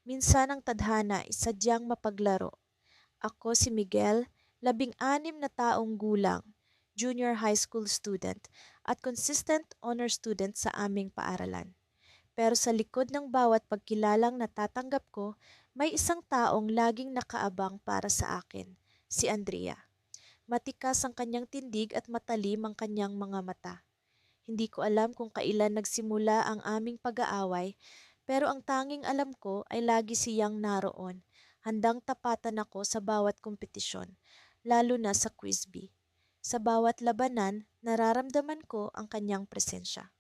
Minsan ang tadhana ay sadyang mapaglaro. Ako si Miguel, 16 na taong gulang, junior high school student at consistent honor student sa aming paaralan. Pero sa likod ng bawat pagkilalang natatanggap ko, may isang taong laging nakaabang para sa akin, si Andrea. Matikas ang kanyang tindig at matalim ang kanyang mga mata. Hindi ko alam kung kailan nagsimula ang aming pag-aaway, pero ang tanging alam ko ay lagi siyang naroon, handang tapatan ako sa bawat kompetisyon, lalo na sa quiz bee. Sa bawat labanan, nararamdaman ko ang kanyang presensya.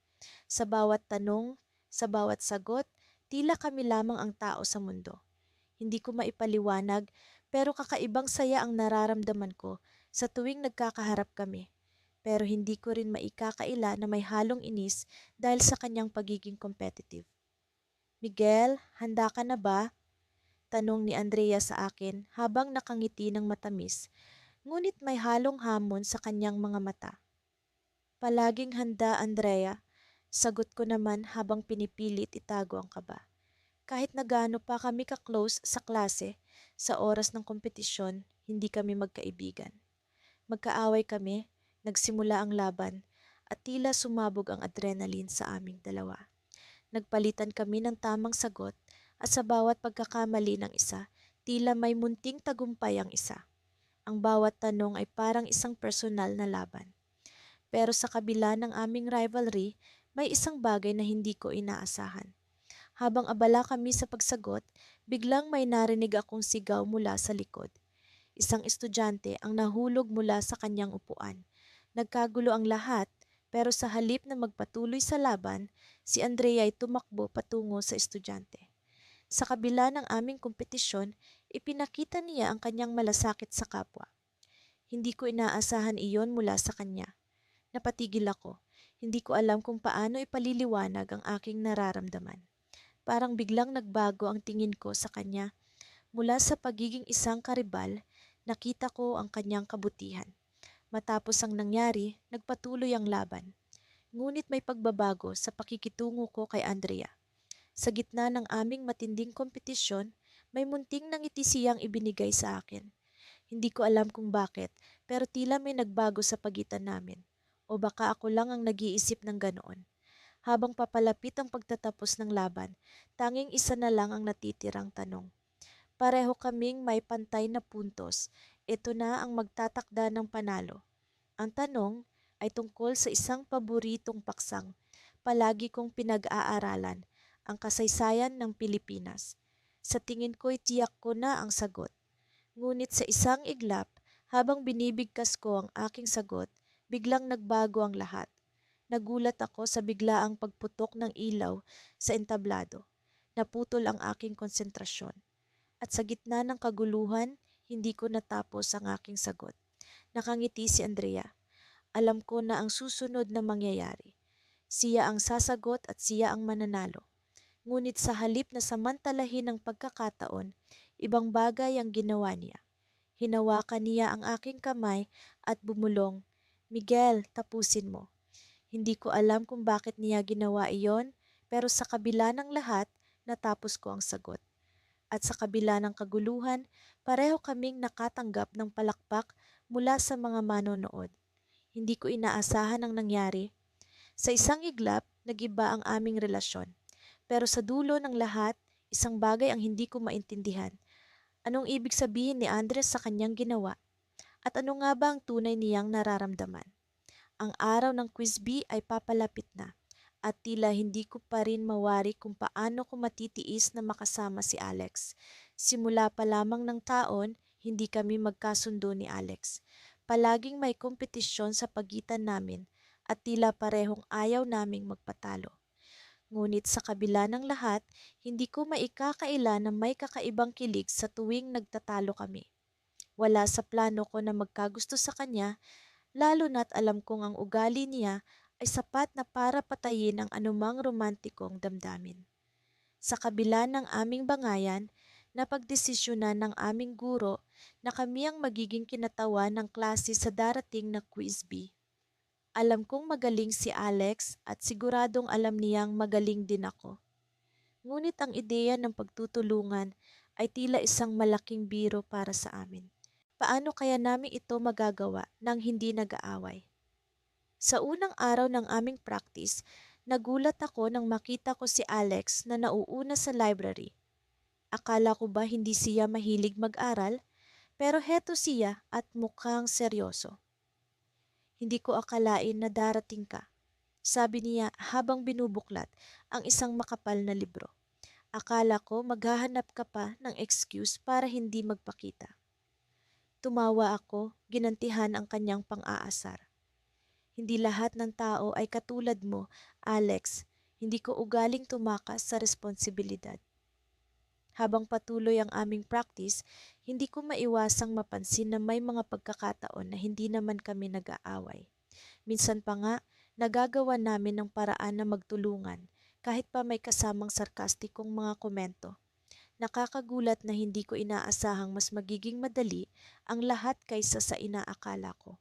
Sa bawat tanong, sa bawat sagot, tila kami lamang ang tao sa mundo. Hindi ko maipaliwanag, pero kakaibang saya ang nararamdaman ko sa tuwing nagkakaharap kami. Pero hindi ko rin maikakaila na may halong inis dahil sa kanyang pagiging competitive. Miguel, handa ka na ba? Tanong ni Andrea sa akin habang nakangiti ng matamis, ngunit may halong hamon sa kanyang mga mata. Palaging handa, Andrea. Sagot ko naman habang pinipilit itago ang kaba. Kahit na gaano pa kami ka-close sa klase, sa oras ng kompetisyon, hindi kami magkaibigan. Magkaaway kami, nagsimula ang laban, at tila sumabog ang adrenaline sa aming dalawa. Nagpalitan kami ng tamang sagot at sa bawat pagkakamali ng isa, tila may munting tagumpay ang isa. Ang bawat tanong ay parang isang personal na laban. Pero sa kabila ng aming rivalry, may isang bagay na hindi ko inaasahan. Habang abala kami sa pagsagot, biglang may narinig akong sigaw mula sa likod. Isang estudyante ang nahulog mula sa kanyang upuan. Nagkagulo ang lahat, pero sa halip na magpatuloy sa laban, si Andrea ay tumakbo patungo sa estudyante. Sa kabila ng aming kompetisyon, ipinakita niya ang kanyang malasakit sa kapwa. Hindi ko inaasahan iyon mula sa kanya. Napatigil ako. Hindi ko alam kung paano ipaliliwanag ang aking nararamdaman. Parang biglang nagbago ang tingin ko sa kanya. Mula sa pagiging isang karibal, nakita ko ang kanyang kabutihan. Matapos ang nangyari, nagpatuloy ang laban. Ngunit may pagbabago sa pakikitungo ko kay Andrea. Sa gitna ng aming matinding kompetisyon, may munting nangiti siyang ibinigay sa akin. Hindi ko alam kung bakit, pero tila may nagbago sa pagitan namin. O baka ako lang ang nag-iisip ng ganoon. Habang papalapit ang pagtatapos ng laban, tanging isa na lang ang natitirang tanong. Pareho kaming may pantay na puntos. Ito na ang magtatakda ng panalo. Ang tanong ay tungkol sa isang paboritong paksang. Palagi kong pinag-aaralan, ang kasaysayan ng Pilipinas. Sa tingin ko'y tiyak ko na ang sagot. Ngunit sa isang iglap, habang binibigkas ko ang aking sagot, biglang nagbago ang lahat. Nagulat ako sa biglaang pagputok ng ilaw sa entablado. Naputol ang aking konsentrasyon. At sa gitna ng kaguluhan, hindi ko natapos ang aking sagot. Nakangiti si Andrea. Alam ko na ang susunod na mangyayari. Siya ang sasagot at siya ang mananalo. Ngunit sa halip na samantalahin ang pagkakataon, ibang bagay ang ginawa niya. Hinawakan niya ang aking kamay at bumulong, Miguel, tapusin mo. Hindi ko alam kung bakit niya ginawa iyon, pero sa kabila ng lahat, natapos ko ang sagot. At sa kabila ng kaguluhan, pareho kaming nakatanggap ng palakpak mula sa mga manonood. Hindi ko inaasahan ang nangyari. Sa isang iglap, nagiba ang aming relasyon. Pero sa dulo ng lahat, isang bagay ang hindi ko maintindihan. Anong ibig sabihin ni Andres sa kanyang ginawa? At ano nga ba ang tunay niyang nararamdaman? Ang araw ng quiz bee ay papalapit na at tila hindi ko pa rin mawari kung paano ko matitiis na makasama si Alex. Simula pa lamang ng taon, hindi kami magkasundo ni Alex. Palaging may kompetisyon sa pagitan namin at tila parehong ayaw naming magpatalo. Ngunit sa kabila ng lahat, hindi ko maikakaila na may kakaibang kilig sa tuwing nagtatalo kami. Wala sa plano ko na magkagusto sa kanya, lalo na't alam kong ang ugali niya ay sapat na para patayin ang anumang romantikong damdamin. Sa kabila ng aming bangayan, napagdesisyonan ng aming guro na kami ang magiging kinatawan ng klase sa darating na quiz bee. Alam kong magaling si Alex at siguradong alam niyang magaling din ako. Ngunit ang ideya ng pagtutulungan ay tila isang malaking biro para sa amin. Paano kaya namin ito magagawa nang hindi nag-aaway? Sa unang araw ng aming practice, nagulat ako nang makita ko si Alex na nauuna sa library. Akala ko ba hindi siya mahilig mag-aral? Pero heto siya at mukhang seryoso. Hindi ko akalain na darating ka, sabi niya habang binubuklat ang isang makapal na libro. Akala ko maghahanap ka pa ng excuse para hindi magpakita. Tumawa ako, ginantihan ang kanyang pang-aasar. Hindi lahat ng tao ay katulad mo, Alex. Hindi ko ugaling tumakas sa responsibilidad. Habang patuloy ang aming practice, hindi ko maiwasang mapansin na may mga pagkakataon na hindi naman kami nag-aaway. Minsan pa nga, nagagawa namin ng paraan na magtulungan kahit pa may kasamang sarkastikong mga komento. Nakakagulat na hindi ko inaasahang mas magiging madali ang lahat kaysa sa inaakala ko.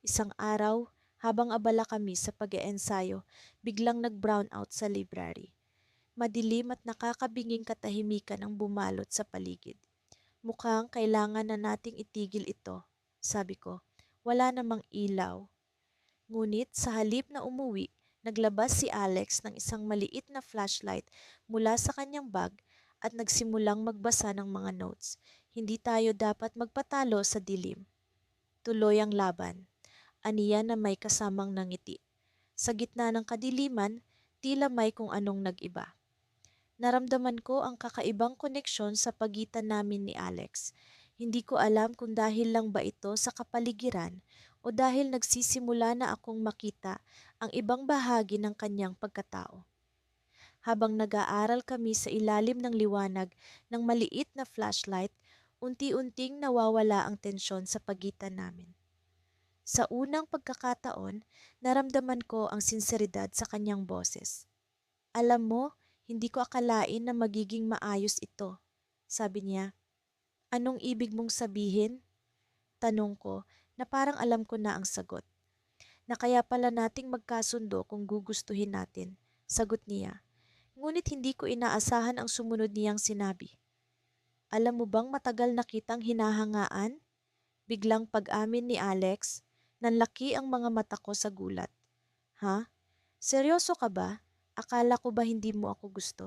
Isang araw, habang abala kami sa pag-eensayo, biglang nag-brown out sa library. Madilim at nakakabinging katahimikan ang bumalot sa paligid. Mukhang kailangan na nating itigil ito, sabi ko. Wala namang ilaw. Ngunit sa halip na umuwi, naglabas si Alex ng isang maliit na flashlight mula sa kanyang bag at nagsimulang magbasa ng mga notes. Hindi tayo dapat magpatalo sa dilim. Tuloy ang laban. Aniya na may kasamang nangiti. Sa gitna ng kadiliman, tila may kung anong nag-iba. Naramdaman ko ang kakaibang koneksyon sa pagitan namin ni Alex. Hindi ko alam kung dahil lang ba ito sa kapaligiran o dahil nagsisimula na akong makita ang ibang bahagi ng kanyang pagkatao. Habang nag-aaral kami sa ilalim ng liwanag ng maliit na flashlight, unti-unting nawawala ang tensyon sa pagitan namin. Sa unang pagkakataon, naramdaman ko ang sinseridad sa kanyang boses. Alam mo, hindi ko akalain na magiging maayos ito, sabi niya. Anong ibig mong sabihin? Tanong ko na parang alam ko na ang sagot. Na kaya pala nating magkasundo kung gugustuhin natin, sagot niya. Ngunit hindi ko inaasahan ang sumunod niyang sinabi. Alam mo bang matagal na kitang hinahangaan? Biglang pag-amin ni Alex, nanlaki ang mga mata ko sa gulat. Ha? Seryoso ka ba? Akala ko ba hindi mo ako gusto?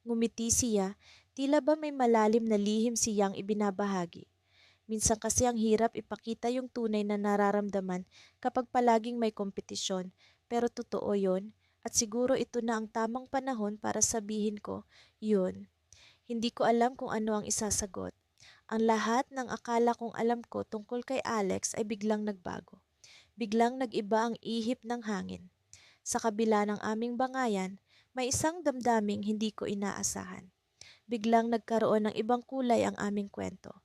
Ngumiti siya, tila ba may malalim na lihim siyang ibinabahagi. Minsan kasi ang hirap ipakita yung tunay na nararamdaman kapag palaging may kompetisyon, pero totoo yon at siguro ito na ang tamang panahon para sabihin ko, yun. Hindi ko alam kung ano ang isasagot. Ang lahat ng akala kong alam ko tungkol kay Alex ay biglang nagbago. Biglang nag-iba ang ihip ng hangin. Sa kabila ng aming bangayan, may isang damdaming hindi ko inaasahan. Biglang nagkaroon ng ibang kulay ang aming kwento.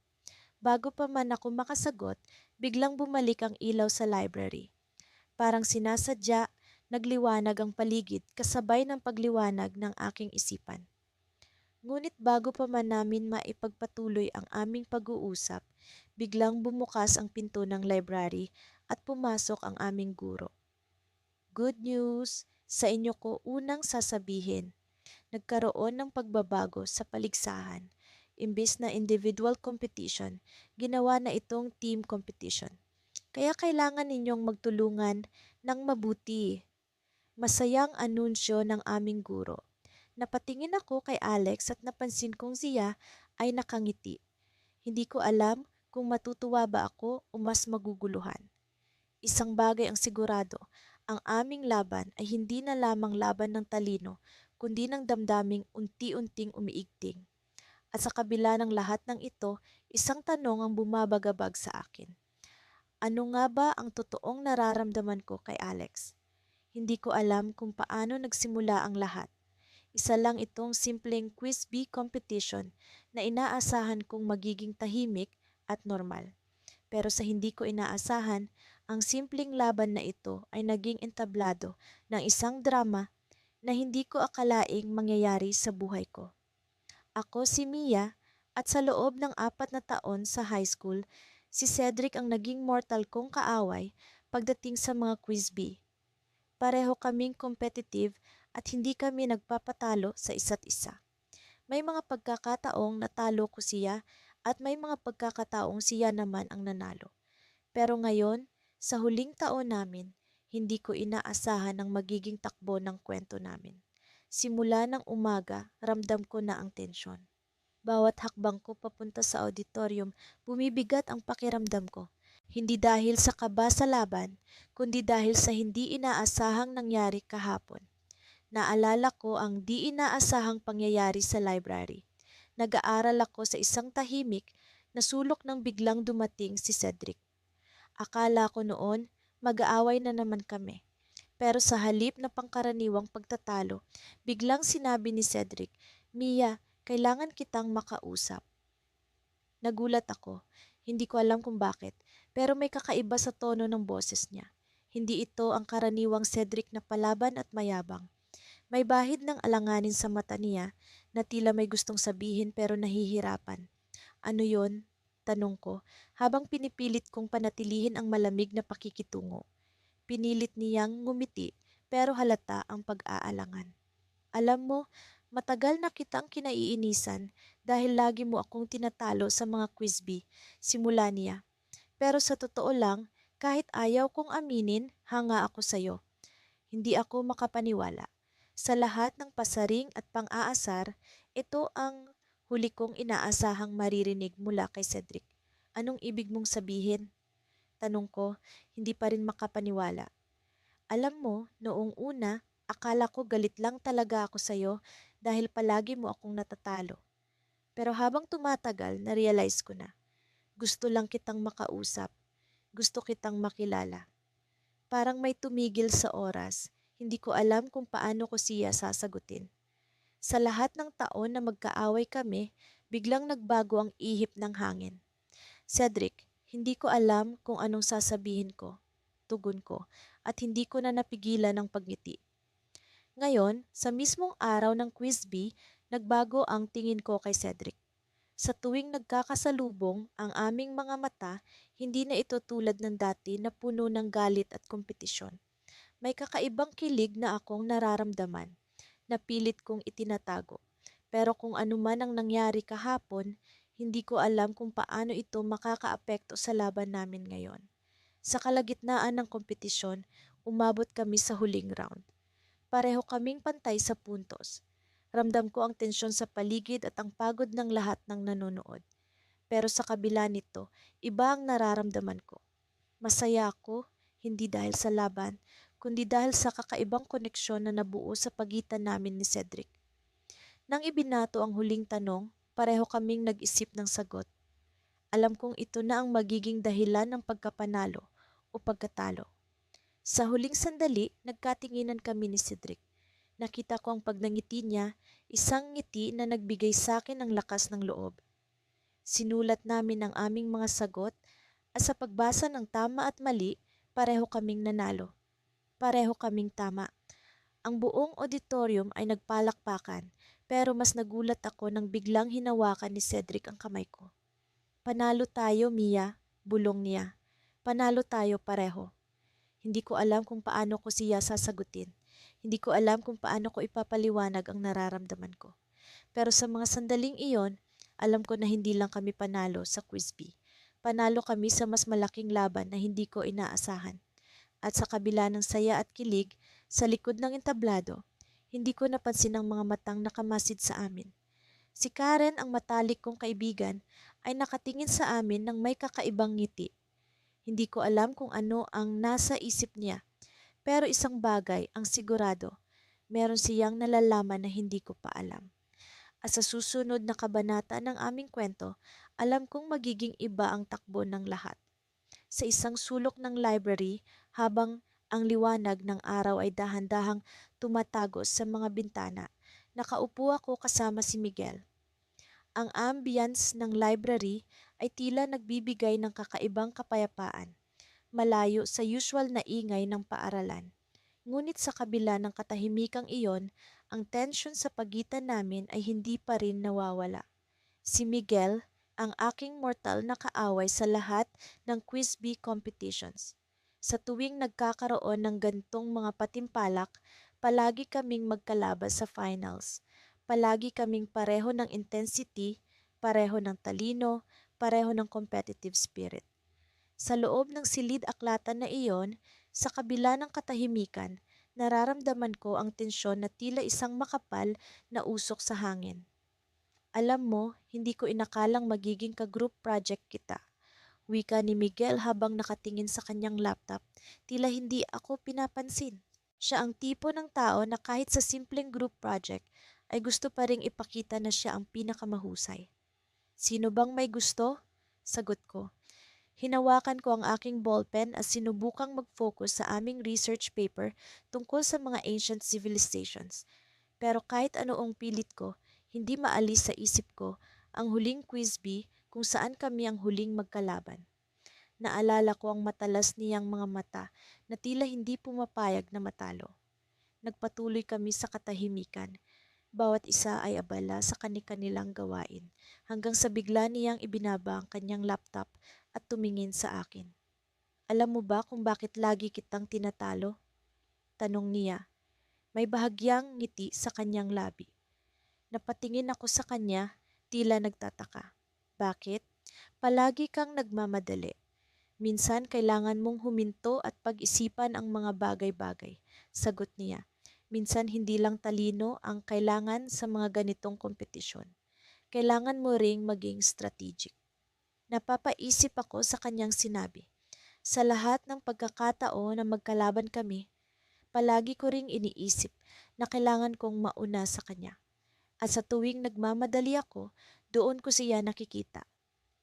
Bago pa man ako makasagot, biglang bumalik ang ilaw sa library. Parang sinasadya, nagliwanag ang paligid kasabay ng pagliwanag ng aking isipan. Ngunit bago pa man namin maipagpatuloy ang aming pag-uusap, biglang bumukas ang pinto ng library at pumasok ang aming guro. Good news! Sa inyo ko unang sasabihin, nagkaroon ng pagbabago sa paligsahan. Imbis na individual competition, ginawa na itong team competition. Kaya kailangan ninyong magtulungan ng mabuti. Masayang anunsyo ng aming guro. Napatingin ako kay Alex at napansin kong siya ay nakangiti. Hindi ko alam kung matutuwa ba ako o mas maguguluhan. Isang bagay ang sigurado, ang aming laban ay hindi na lamang laban ng talino, kundi ng damdaming unti-unting umiigting. At sa kabila ng lahat ng ito, isang tanong ang bumabagabag sa akin. Ano nga ba ang totoong nararamdaman ko kay Alex? Hindi ko alam kung paano nagsimula ang lahat. Isa lang itong simpleng quiz bee competition na inaasahan kong magiging tahimik at normal. Pero sa hindi ko inaasahan, ang simpleng laban na ito ay naging entablado ng isang drama na hindi ko akalaing mangyayari sa buhay ko. Ako si Mia at sa loob ng 4 na taon sa high school, si Cedric ang naging mortal kong kaaway pagdating sa mga quiz bee. Pareho kaming competitive at hindi kami nagpapatalo sa isa't isa. May mga pagkakataong natalo ko siya at may mga pagkakataong siya naman ang nanalo. Pero ngayon, sa huling taon namin, hindi ko inaasahan ang magiging takbo ng kwento namin. Simula ng umaga, ramdam ko na ang tensyon. Bawat hakbang ko papunta sa auditorium, bumibigat ang pakiramdam ko. Hindi dahil sa kaba sa laban, kundi dahil sa hindi inaasahang nangyari kahapon. Naalala ko ang di inaasahang pangyayari sa library. Nag-aaral ako sa isang tahimik na sulok nang biglang dumating si Cedric. Akala ko noon mag-aaway na naman kami. Pero sa halip na pangkaraniwang pagtatalo, biglang sinabi ni Cedric, "Mia, kailangan kitang makausap." Nagulat ako. Hindi ko alam kung bakit, pero may kakaiba sa tono ng boses niya. Hindi ito ang karaniwang Cedric na palaban at mayabang. May bahid ng alanganin sa mata niya na tila may gustong sabihin pero nahihirapan. "Ano yon?" tanong ko, habang pinipilit kong panatilihin ang malamig na pakikitungo. Pinilit niyang ngumiti pero halata ang pag-aalangan. "Alam mo, matagal na kitang kinaiinisan dahil lagi mo akong tinatalo sa mga quiz bee," simula niya. "Pero sa totoo lang, kahit ayaw kong aminin, hanga ako sa'yo." Hindi ako makapaniwala. Sa lahat ng pasaring at pang-aasar, ito ang huli kong inaasahang maririnig mula kay Cedric. "Anong ibig mong sabihin?" tanong ko, hindi pa rin makapaniwala. "Alam mo, noong una, akala ko galit lang talaga ako sa'yo dahil palagi mo akong natatalo. Pero habang tumatagal, na-realize ko na. Gusto lang kitang makausap. Gusto kitang makilala." Parang may tumigil sa oras. Hindi ko alam kung paano ko siya sasagutin. Sa lahat ng taon na magkaaway kami, biglang nagbago ang ihip ng hangin. "Cedric, hindi ko alam kung anong sasabihin ko," tugon ko, at hindi ko na napigilan ang pagngiti. Ngayon, sa mismong araw ng quiz bee, nagbago ang tingin ko kay Cedric. Sa tuwing nagkakasalubong ang aming mga mata, hindi na ito tulad ng dati na puno ng galit at kompetisyon. May kakaibang kilig na akong nararamdaman, na pilit kong itinatago. Pero kung ano man ang nangyari kahapon, hindi ko alam kung paano ito makakaapekto sa laban namin ngayon. Sa kalagitnaan ng kompetisyon, umabot kami sa huling round. Pareho kaming pantay sa puntos. Ramdam ko ang tensyon sa paligid at ang pagod ng lahat ng nanonood. Pero sa kabila nito, iba ang nararamdaman ko. Masaya ako, hindi dahil sa laban, kundi dahil sa kakaibang koneksyon na nabuo sa pagitan namin ni Cedric. Nang ibinato ang huling tanong, pareho kaming nag-isip ng sagot. Alam kong ito na ang magiging dahilan ng pagkapanalo o pagkatalo. Sa huling sandali, nagkatinginan kami ni Cedric. Nakita ko ang pagnangiti niya, isang ngiti na nagbigay sa akin ng lakas ng loob. Sinulat namin ang aming mga sagot at sa pagbasa ng tama at mali, pareho kaming nanalo. Pareho kaming tama. Ang buong auditorium ay nagpalakpakan, pero mas nagulat ako nang biglang hinawakan ni Cedric ang kamay ko. "Panalo tayo, Mia," bulong niya. "Panalo tayo pareho." Hindi ko alam kung paano ko siya sasagutin. Hindi ko alam kung paano ko ipapaliwanag ang nararamdaman ko. Pero sa mga sandaling iyon, alam ko na hindi lang kami panalo sa quiz bee. Panalo kami sa mas malaking laban na hindi ko inaasahan. At sa kabila ng saya at kilig, sa likod ng entablado, hindi ko napansin ang mga matang nakamasid sa amin. Si Karen, ang matalik kong kaibigan, ay nakatingin sa amin ng may kakaibang ngiti. Hindi ko alam kung ano ang nasa isip niya, pero isang bagay ang sigurado, meron siyang nalalaman na hindi ko pa alam. At sa susunod na kabanata ng aming kwento, alam kong magiging iba ang takbo ng lahat. Sa isang sulok ng library, habang ang liwanag ng araw ay dahan-dahang tumatagos sa mga bintana, nakaupo ako kasama si Miguel. Ang ambience ng library ay tila nagbibigay ng kakaibang kapayapaan, malayo sa usual na ingay ng paaralan. Ngunit sa kabila ng katahimikang iyon, ang tensyon sa pagitan namin ay hindi pa rin nawawala. Si Miguel, ang aking mortal na kaaway sa lahat ng quiz bee competitions. Sa tuwing nagkakaroon ng gantong mga patimpalak, Palagi kaming magkalaban sa finals. Palagi kaming pareho ng intensity, pareho ng talino, pareho ng competitive spirit. Sa loob ng silid-aklatan na iyon, sa kabila ng katahimikan, nararamdaman ko ang tensyon na tila isang makapal na usok sa hangin. Alam mo, hindi ko inakalang magiging ka-group project kita. Wika ni Miguel habang nakatingin sa kanyang laptop, tila hindi ako pinapansin. Siya ang tipo ng tao na kahit sa simpleng group project ay gusto pa ring ipakita na siya ang pinakamahusay. Sino bang may gusto? Sagot ko. Hinawakan ko ang aking ballpen at sinubukang mag-focus sa aming research paper tungkol sa mga ancient civilizations. Pero kahit anoong pilit ko, hindi maalis sa isip ko ang huling quiz bee kung saan kami ang huling magkalaban. Naalala ko ang matalas niyang mga mata na tila hindi pumapayag na matalo. Nagpatuloy kami sa katahimikan. Bawat isa ay abala sa kani-kanilang gawain hanggang sa bigla niyang ibinaba ang kanyang laptop at tumingin sa akin. Alam mo ba kung bakit lagi kitang tinatalo? Tanong niya. May bahagyang ngiti sa kanyang labi. Napatingin ako sa kanya, tila nagtataka. Bakit? Palagi kang nagmamadali. Minsan kailangan mong huminto at pag-isipan ang mga bagay-bagay. Sagot niya. Minsan hindi lang talino ang kailangan sa mga ganitong kompetisyon. Kailangan mo ring maging strategic. Napapaisip ako sa kanyang sinabi. Sa lahat ng pagkakataon na magkalaban kami, palagi ko ring iniisip na kailangan kong mauna sa kanya. At sa tuwing nagmamadali ako, doon ko siya nakikita.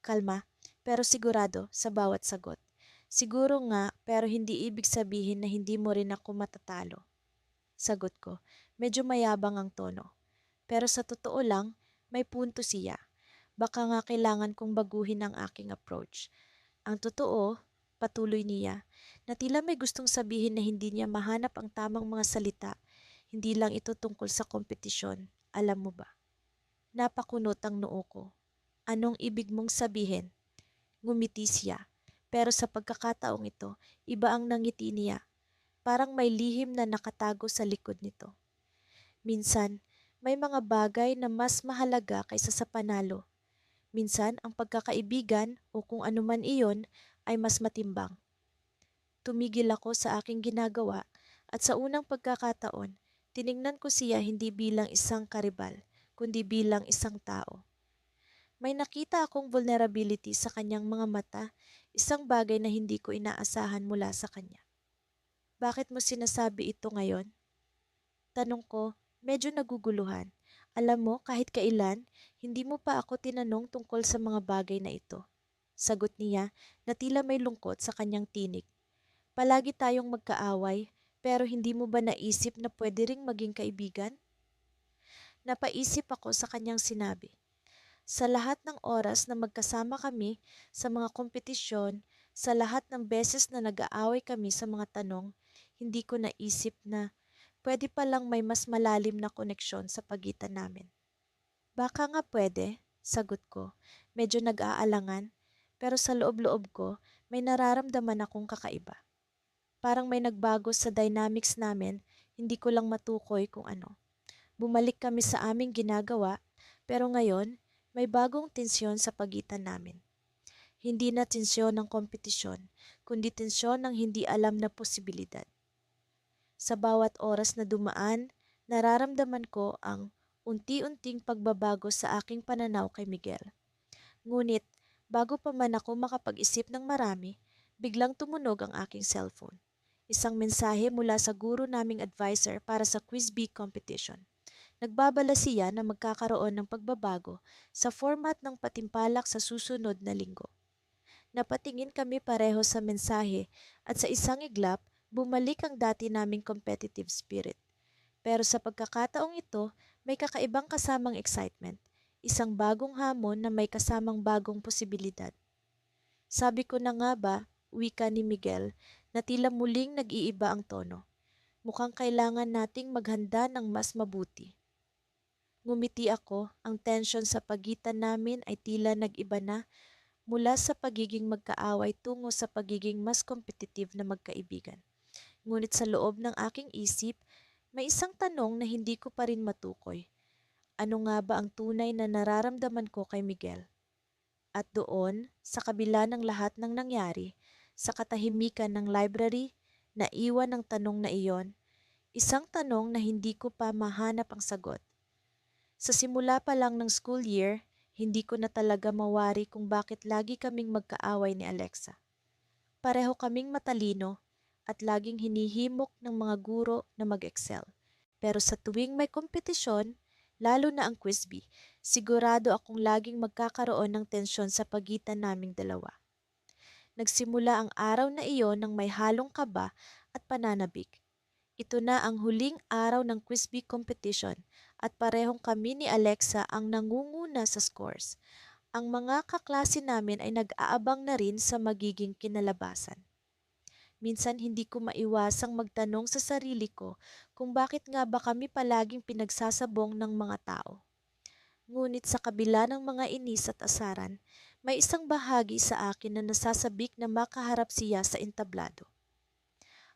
Kalma, pero sigurado sa bawat sagot. Siguro nga, pero hindi ibig sabihin na hindi mo rin ako matatalo. Sagot ko, medyo mayabang ang tono. Pero sa totoo lang, may punto siya. Baka nga kailangan kong baguhin ang aking approach. Ang totoo, patuloy niya, na tila may gustong sabihin na hindi niya mahanap ang tamang mga salita. Hindi lang ito tungkol sa kompetisyon. Alam mo ba? Napakunot ang noo ko. Anong ibig mong sabihin? Ngumiti siya. Pero sa pagkakataong ito, iba ang nangiti niya. Parang may lihim na nakatago sa likod nito. Minsan, may mga bagay na mas mahalaga kaysa sa panalo. Minsan, ang pagkakaibigan o kung anuman iyon ay mas matimbang. Tumigil ako sa aking ginagawa at sa unang pagkakataon, tiningnan ko siya hindi bilang isang karibal, kundi bilang isang tao. May nakita akong vulnerability sa kanyang mga mata, isang bagay na hindi ko inaasahan mula sa kanya. Bakit mo sinasabi ito ngayon? Tanong ko, medyo naguguluhan. Alam mo, kahit kailan, hindi mo pa ako tinanong tungkol sa mga bagay na ito. Sagot niya na tila may lungkot sa kanyang tinig. Palagi tayong magkaaway, pero hindi mo ba naisip na pwede ring maging kaibigan? Napaisip ako sa kanyang sinabi. Sa lahat ng oras na magkasama kami sa mga kompetisyon, sa lahat ng beses na nag-aaway kami sa mga tanong, hindi ko naisip na pwede palang may mas malalim na koneksyon sa pagitan namin. Baka nga pwede, sagot ko. Medyo nag-aalangan, pero sa loob-loob ko, may nararamdaman akong kakaiba. Parang may nagbago sa dynamics namin, hindi ko lang matukoy kung ano. Bumalik kami sa aming ginagawa, pero ngayon, may bagong tensyon sa pagitan namin. Hindi na tensyon ng kompetisyon, kundi tensyon ng hindi alam na posibilidad. Sa bawat oras na dumaan, nararamdaman ko ang unti-unting pagbabago sa aking pananaw kay Miguel. Ngunit, bago pa man ako makapag-isip ng marami, biglang tumunog ang aking cellphone. Isang mensahe mula sa guro naming advisor para sa Quiz Bee competition. Nagbabala siya na magkakaroon ng pagbabago sa format ng patimpalak sa susunod na linggo. Napatingin kami pareho sa mensahe at sa isang iglap, bumalik ang dati naming competitive spirit. Pero sa pagkakataong ito, may kakaibang kasamang excitement. Isang bagong hamon na may kasamang bagong posibilidad. Sabi ko na nga ba, wika ni Miguel, na tila muling nag-iiba ang tono. Mukhang kailangan nating maghanda ng mas mabuti. Ngumiti ako, ang tension sa pagitan namin ay tila nag-iba na mula sa pagiging magkaaway tungo sa pagiging mas competitive na magkaibigan. Ngunit sa loob ng aking isip, May isang tanong na hindi ko pa rin matukoy. Ano nga ba ang tunay na nararamdaman ko kay Miguel? At doon, sa kabila ng lahat ng nangyari, sa katahimikan ng library, naiwan ang tanong na iyon, isang tanong na hindi ko pa mahanap ang sagot. Sa simula pa lang ng school year, hindi ko na talaga mawari kung bakit lagi kaming magkaaway ni Alexa. Pareho kaming matalino at laging hinihimok ng mga guro na mag-excel. Pero sa tuwing may kompetisyon, lalo na ang quiz bee, sigurado akong laging magkakaroon ng tensyon sa pagitan naming dalawa. Nagsimula ang araw na iyon ng may halong kaba at pananabik. Ito na ang huling araw ng quiz bee competition at parehong kami ni Alexa ang nangunguna sa scores. Ang mga kaklase namin ay nag-aabang na rin sa magiging kinalabasan. Minsan hindi ko maiwasang magtanong sa sarili ko kung bakit nga ba kami palaging pinagsasabong ng mga tao. Ngunit sa kabila ng mga inis at asaran, may isang bahagi sa akin na nasasabik na makaharap siya sa entablado.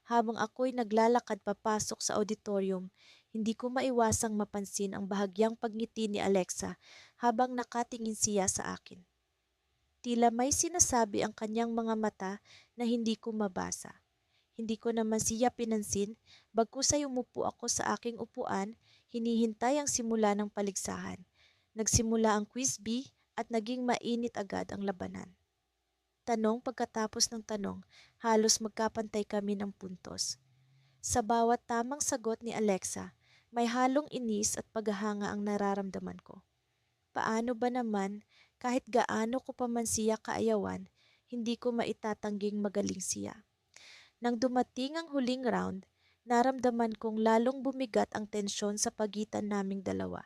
Habang ako'y naglalakad papasok sa auditorium, hindi ko maiwasang mapansin ang bahagyang pagngiti ni Alexa habang nakatingin siya sa akin. Tila may sinasabi ang kanyang mga mata na hindi ko mabasa. Hindi ko naman siya pinansin, bagkus ay umupo ako sa aking upuan, hinihintay ang simula ng paligsahan. Nagsimula ang quiz bee at naging mainit agad ang labanan. Tanong pagkatapos ng tanong, halos magkapantay kami ng puntos. Sa bawat tamang sagot ni Alexa, may halong inis at paghahanga ang nararamdaman ko. Paano ba naman, kahit gaano ko pa man siya kaayawan, hindi ko maitatangging magaling siya. Nang dumating ang huling round, naramdaman kong lalong bumigat ang tensyon sa pagitan naming dalawa.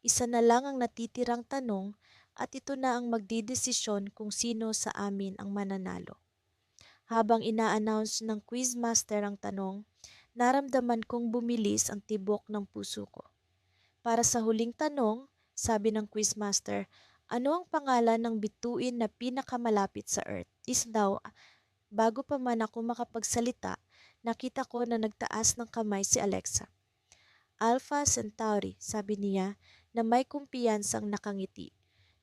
Isa na lang ang natitirang tanong at ito na ang magdidesisyon kung sino sa amin ang mananalo. Habang ina-announce ng quizmaster ang tanong, naramdaman kong bumilis ang tibok ng puso ko. Para sa huling tanong, sabi ng quizmaster, ano ang pangalan ng bituin na pinakamalapit sa Earth? Bago pa man ako makapagsalita, nakita ko na nagtaas ng kamay si Alexa. Alpha Centauri, sabi niya na may kumpiyansang nakangiti.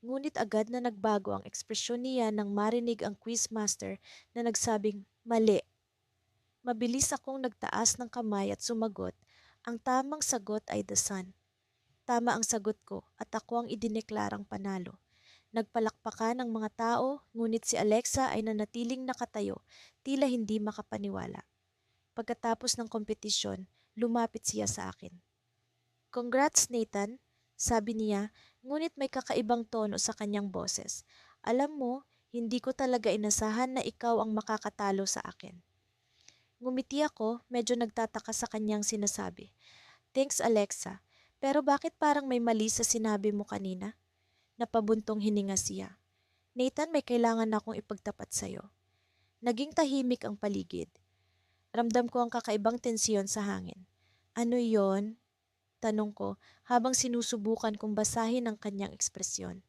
Ngunit agad na nagbago ang ekspresyon niya nang marinig ang quizmaster na nagsabing, mali. Mabilis akong nagtaas ng kamay at sumagot, ang tamang sagot ay the sun. Tama ang sagot ko at ako ang idineklarang panalo. Nagpalakpakan ang mga tao, ngunit si Alexa ay nanatiling nakatayo, tila hindi makapaniwala. Pagkatapos ng kompetisyon, lumapit siya sa akin. Congrats Nathan, sabi niya, ngunit may kakaibang tono sa kanyang boses. Alam mo, hindi ko talaga inasahan na ikaw ang makakatalo sa akin. Ngumiti ako, medyo nagtataka sa kanyang sinasabi. Thanks Alexa, pero bakit parang may mali sa sinabi mo kanina? Napabuntong hininga siya. Nathan, may kailangan akong ipagtapat sa'yo. Naging tahimik ang paligid. Ramdam ko ang kakaibang tensyon sa hangin. Ano yon? Tanong ko habang sinusubukan kong basahin ang kanyang ekspresyon.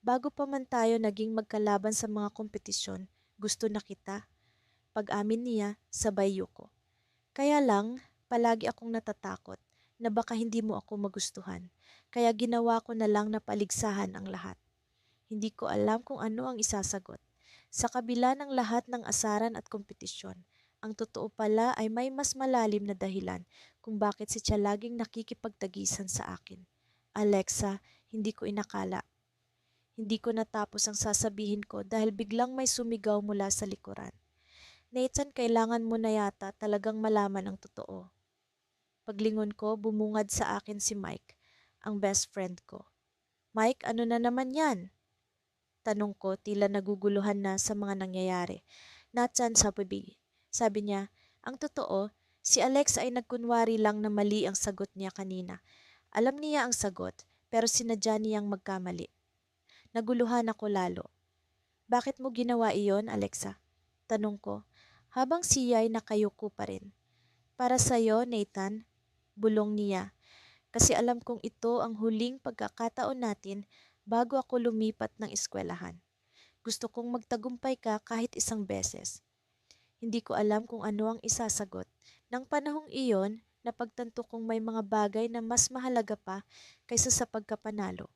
Bago pa man tayo naging magkalaban sa mga kompetisyon, gusto na kita. Pag-amin niya, sabay yuko. Kaya lang, palagi akong natatakot na baka hindi mo ako magustuhan. Kaya ginawa ko na lang na paligsahan ang lahat. Hindi ko alam kung ano ang isasagot. Sa kabila ng lahat ng asaran at kompetisyon, ang totoo pala ay may mas malalim na dahilan kung bakit si siya laging nakikipagtagisan sa akin. Alexa, hindi ko inakala. Hindi ko natapos ang sasabihin ko dahil biglang may sumigaw mula sa likuran. Nathan, kailangan mo na yata talagang malaman ang totoo. Paglingon ko, bumungad sa akin si Mike, ang best friend ko. Mike, ano na naman yan? Tanong ko, tila naguguluhan na sa mga nangyayari. Natsan, sabi niya, ang totoo, si Alex ay nagkunwari lang na mali ang sagot niya kanina. Alam niya ang sagot, pero sinadya niyang magkamali. Naguluhan ako lalo. Bakit mo ginawa iyon, Alexa? Tanong ko, habang siya ay nakayuko pa rin. Para sa'yo, Nathan, bulong niya, kasi alam kong ito ang huling pagkakataon natin bago ako lumipat ng eskwelahan. Gusto kong magtagumpay ka kahit isang beses. Hindi ko alam kung ano ang isasagot. Nang panahong iyon, napagtanto kong may mga bagay na mas mahalaga pa kaysa sa pagkapanalo,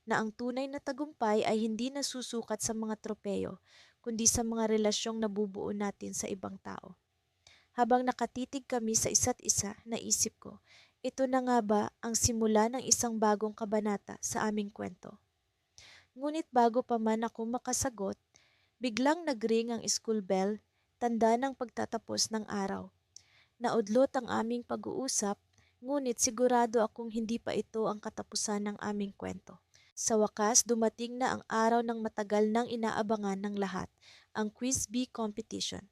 na ang tunay na tagumpay ay hindi nasusukat sa mga tropeyo, kundi sa mga relasyong nabubuo natin sa ibang tao. Habang nakatitig kami sa isa't isa, naisip ko, ito na nga ba ang simula ng isang bagong kabanata sa aming kwento? Ngunit bago pa man ako makasagot, biglang nagring ang school bell, tanda ng pagtatapos ng araw. Naudlot ang aming pag-uusap, ngunit sigurado akong hindi pa ito ang katapusan ng aming kwento. Sa wakas, dumating na ang araw ng matagal nang inaabangan ng lahat, ang Quiz Bee competition.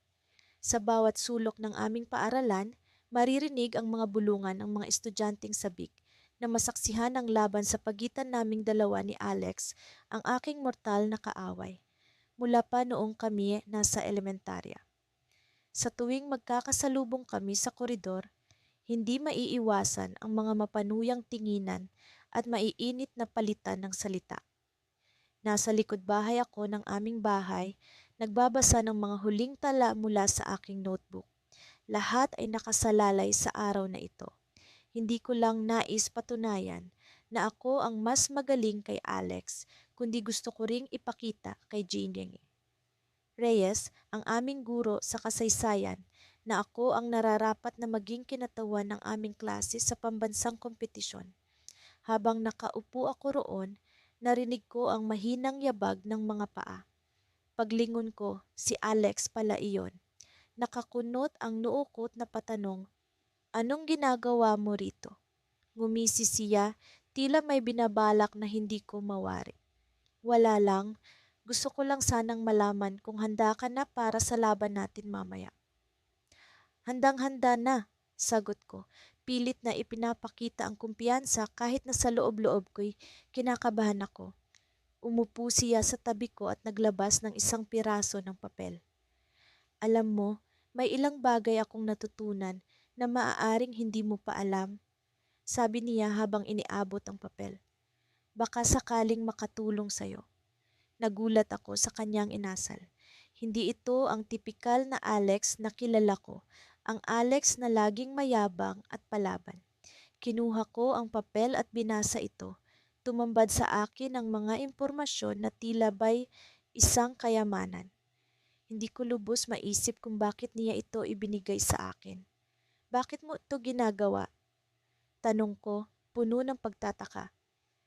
Sa bawat sulok ng aming paaralan, maririnig ang mga bulungan ng mga estudyanteng sabik na masaksihan ang laban sa pagitan naming dalawa ni Alex, ang aking mortal na kaaway, mula pa noong kami nasa elementarya. Sa tuwing magkakasalubong kami sa koridor, hindi maiiwasan ang mga mapanuyang tinginan at maiinit na palitan ng salita. Nasa likod bahay ako ng aming bahay, nagbabasa ng mga huling tala mula sa aking notebook. Lahat ay nakasalalay sa araw na ito. Hindi ko lang nais patunayan na ako ang mas magaling kay Alex, kundi gusto ko ring ipakita kay Jane Reyes, ang aming guro sa kasaysayan, na ako ang nararapat na maging kinatawan ng aming klase sa pambansang kompetisyon. Habang nakaupo ako roon, narinig ko ang mahinang yabag ng mga paa. Paglingon ko, si Alex pala iyon. Nakakunot ang nuukot na patanong, "Anong ginagawa mo rito?" Ngumisi siya, tila may binabalak na hindi ko mawari. "Wala lang, gusto ko lang sanang malaman kung handa ka na para sa laban natin mamaya." "Handang-handa na," sagot ko. Pilit na ipinapakita ang kumpiyansa kahit na sa loob-loob ko'y kinakabahan ako. Umupo siya sa tabi ko at naglabas ng isang piraso ng papel. "Alam mo, may ilang bagay akong natutunan na maaaring hindi mo pa alam," sabi niya habang iniabot ang papel. "Baka sakaling makatulong sa'yo." Nagulat ako sa kanyang inasal. Hindi ito ang tipikal na Alex na kilala ko, ang Alex na laging mayabang at palaban. Kinuha ko ang papel at binasa ito. Tumambad sa akin ang mga impormasyon na tila ba'y isang kayamanan. Hindi ko lubos maisip kung bakit niya ito ibinigay sa akin. "Bakit mo ito ginagawa?" Tanong ko, puno ng pagtataka.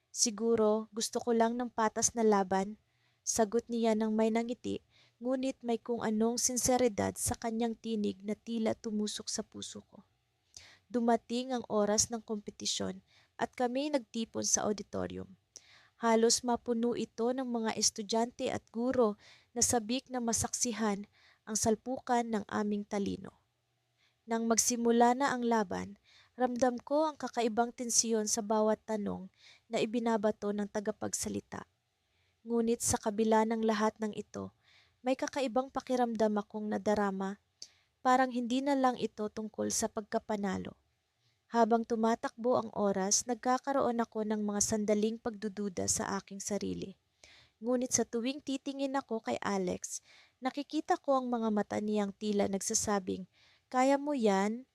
"Siguro gusto ko lang ng patas na laban," sagot niya ng may nangiti, ngunit may kung anong sinseridad sa kanyang tinig na tila tumusok sa puso ko. Dumating ang oras ng kompetisyon at kami nagtipon sa auditorium. Halos mapuno ito ng mga estudyante at guro na sabik na masaksihan ang salpukan ng aming talino. Nang magsimula na ang laban, ramdam ko ang kakaibang tensyon sa bawat tanong na ibinabato ng tagapagsalita. Ngunit sa kabila ng lahat ng ito, may kakaibang pakiramdam akong nadarama, parang hindi na lang ito tungkol sa pagkapanalo. Habang tumatakbo ang oras, nagkakaroon ako ng mga sandaling pagdududa sa aking sarili. Ngunit sa tuwing titingin ako kay Alex, nakikita ko ang mga mata niyang tila nagsasabing, "Kaya mo yan?"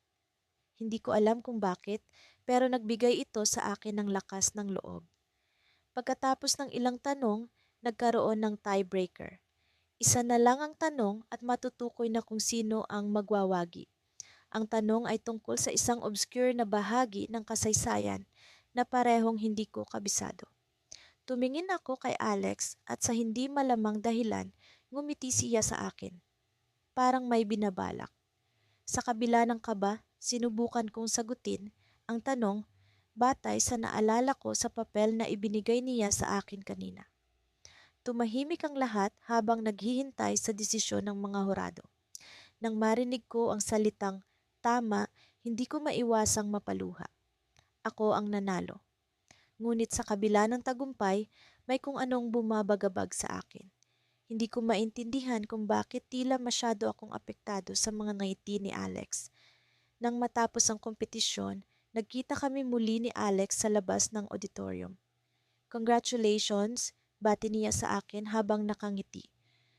Hindi ko alam kung bakit, pero nagbigay ito sa akin ng lakas ng loob. Pagkatapos ng ilang tanong, nagkaroon ng tiebreaker. Isa na lang ang tanong at matutukoy na kung sino ang magwawagi. Ang tanong ay tungkol sa isang obscure na bahagi ng kasaysayan na parehong hindi ko kabisado. Tumingin ako kay Alex at sa hindi malamang dahilan, ngumiti siya sa akin. Parang may binabalak. Sa kabila ng kaba, sinubukan kong sagutin ang tanong batay sa naalala ko sa papel na ibinigay niya sa akin kanina. Tumahimik ang lahat habang naghihintay sa desisyon ng mga hurado. Nang marinig ko ang salitang tama, hindi ko maiwasang mapaluha. Ako ang nanalo. Ngunit sa kabila ng tagumpay, may kung anong bumabagabag sa akin. Hindi ko maintindihan kung bakit tila masyado akong apektado sa mga ngiti ni Alex. Nang matapos ang kompetisyon, nagkita kami muli ni Alex sa labas ng auditorium. "Congratulations," bati niya sa akin habang nakangiti.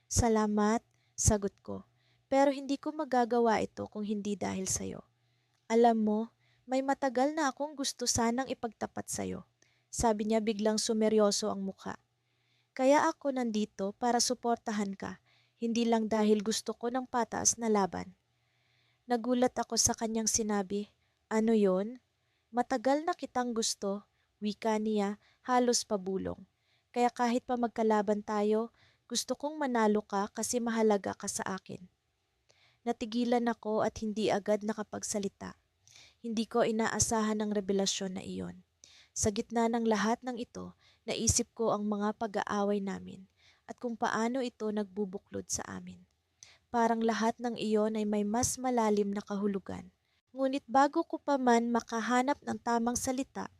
"Salamat," sagot ko. "Pero hindi ko magagawa ito kung hindi dahil sa'yo. Alam mo, May matagal na akong gusto sanang ipagtapat sa'yo. Sabi niya biglang sumeryoso ang mukha. Kaya ako nandito para suportahan ka, hindi lang dahil gusto ko ng pataas na laban. Nagulat ako sa kanyang sinabi, ano yon? Matagal na kitang gusto, wika niya, halos pabulong. Kaya kahit pa magkalaban tayo, gusto kong manalo ka kasi mahalaga ka sa akin. Natigilan ako at hindi agad nakapagsalita. Hindi ko inaasahan ang revelasyon na iyon. Sa gitna ng lahat ng ito, naisip ko ang mga pag-aaway namin at kung paano ito nagbubuklod sa amin. Parang lahat ng iyon ay may mas malalim na kahulugan. Ngunit bago ko pa man makahanap ng tamang salita,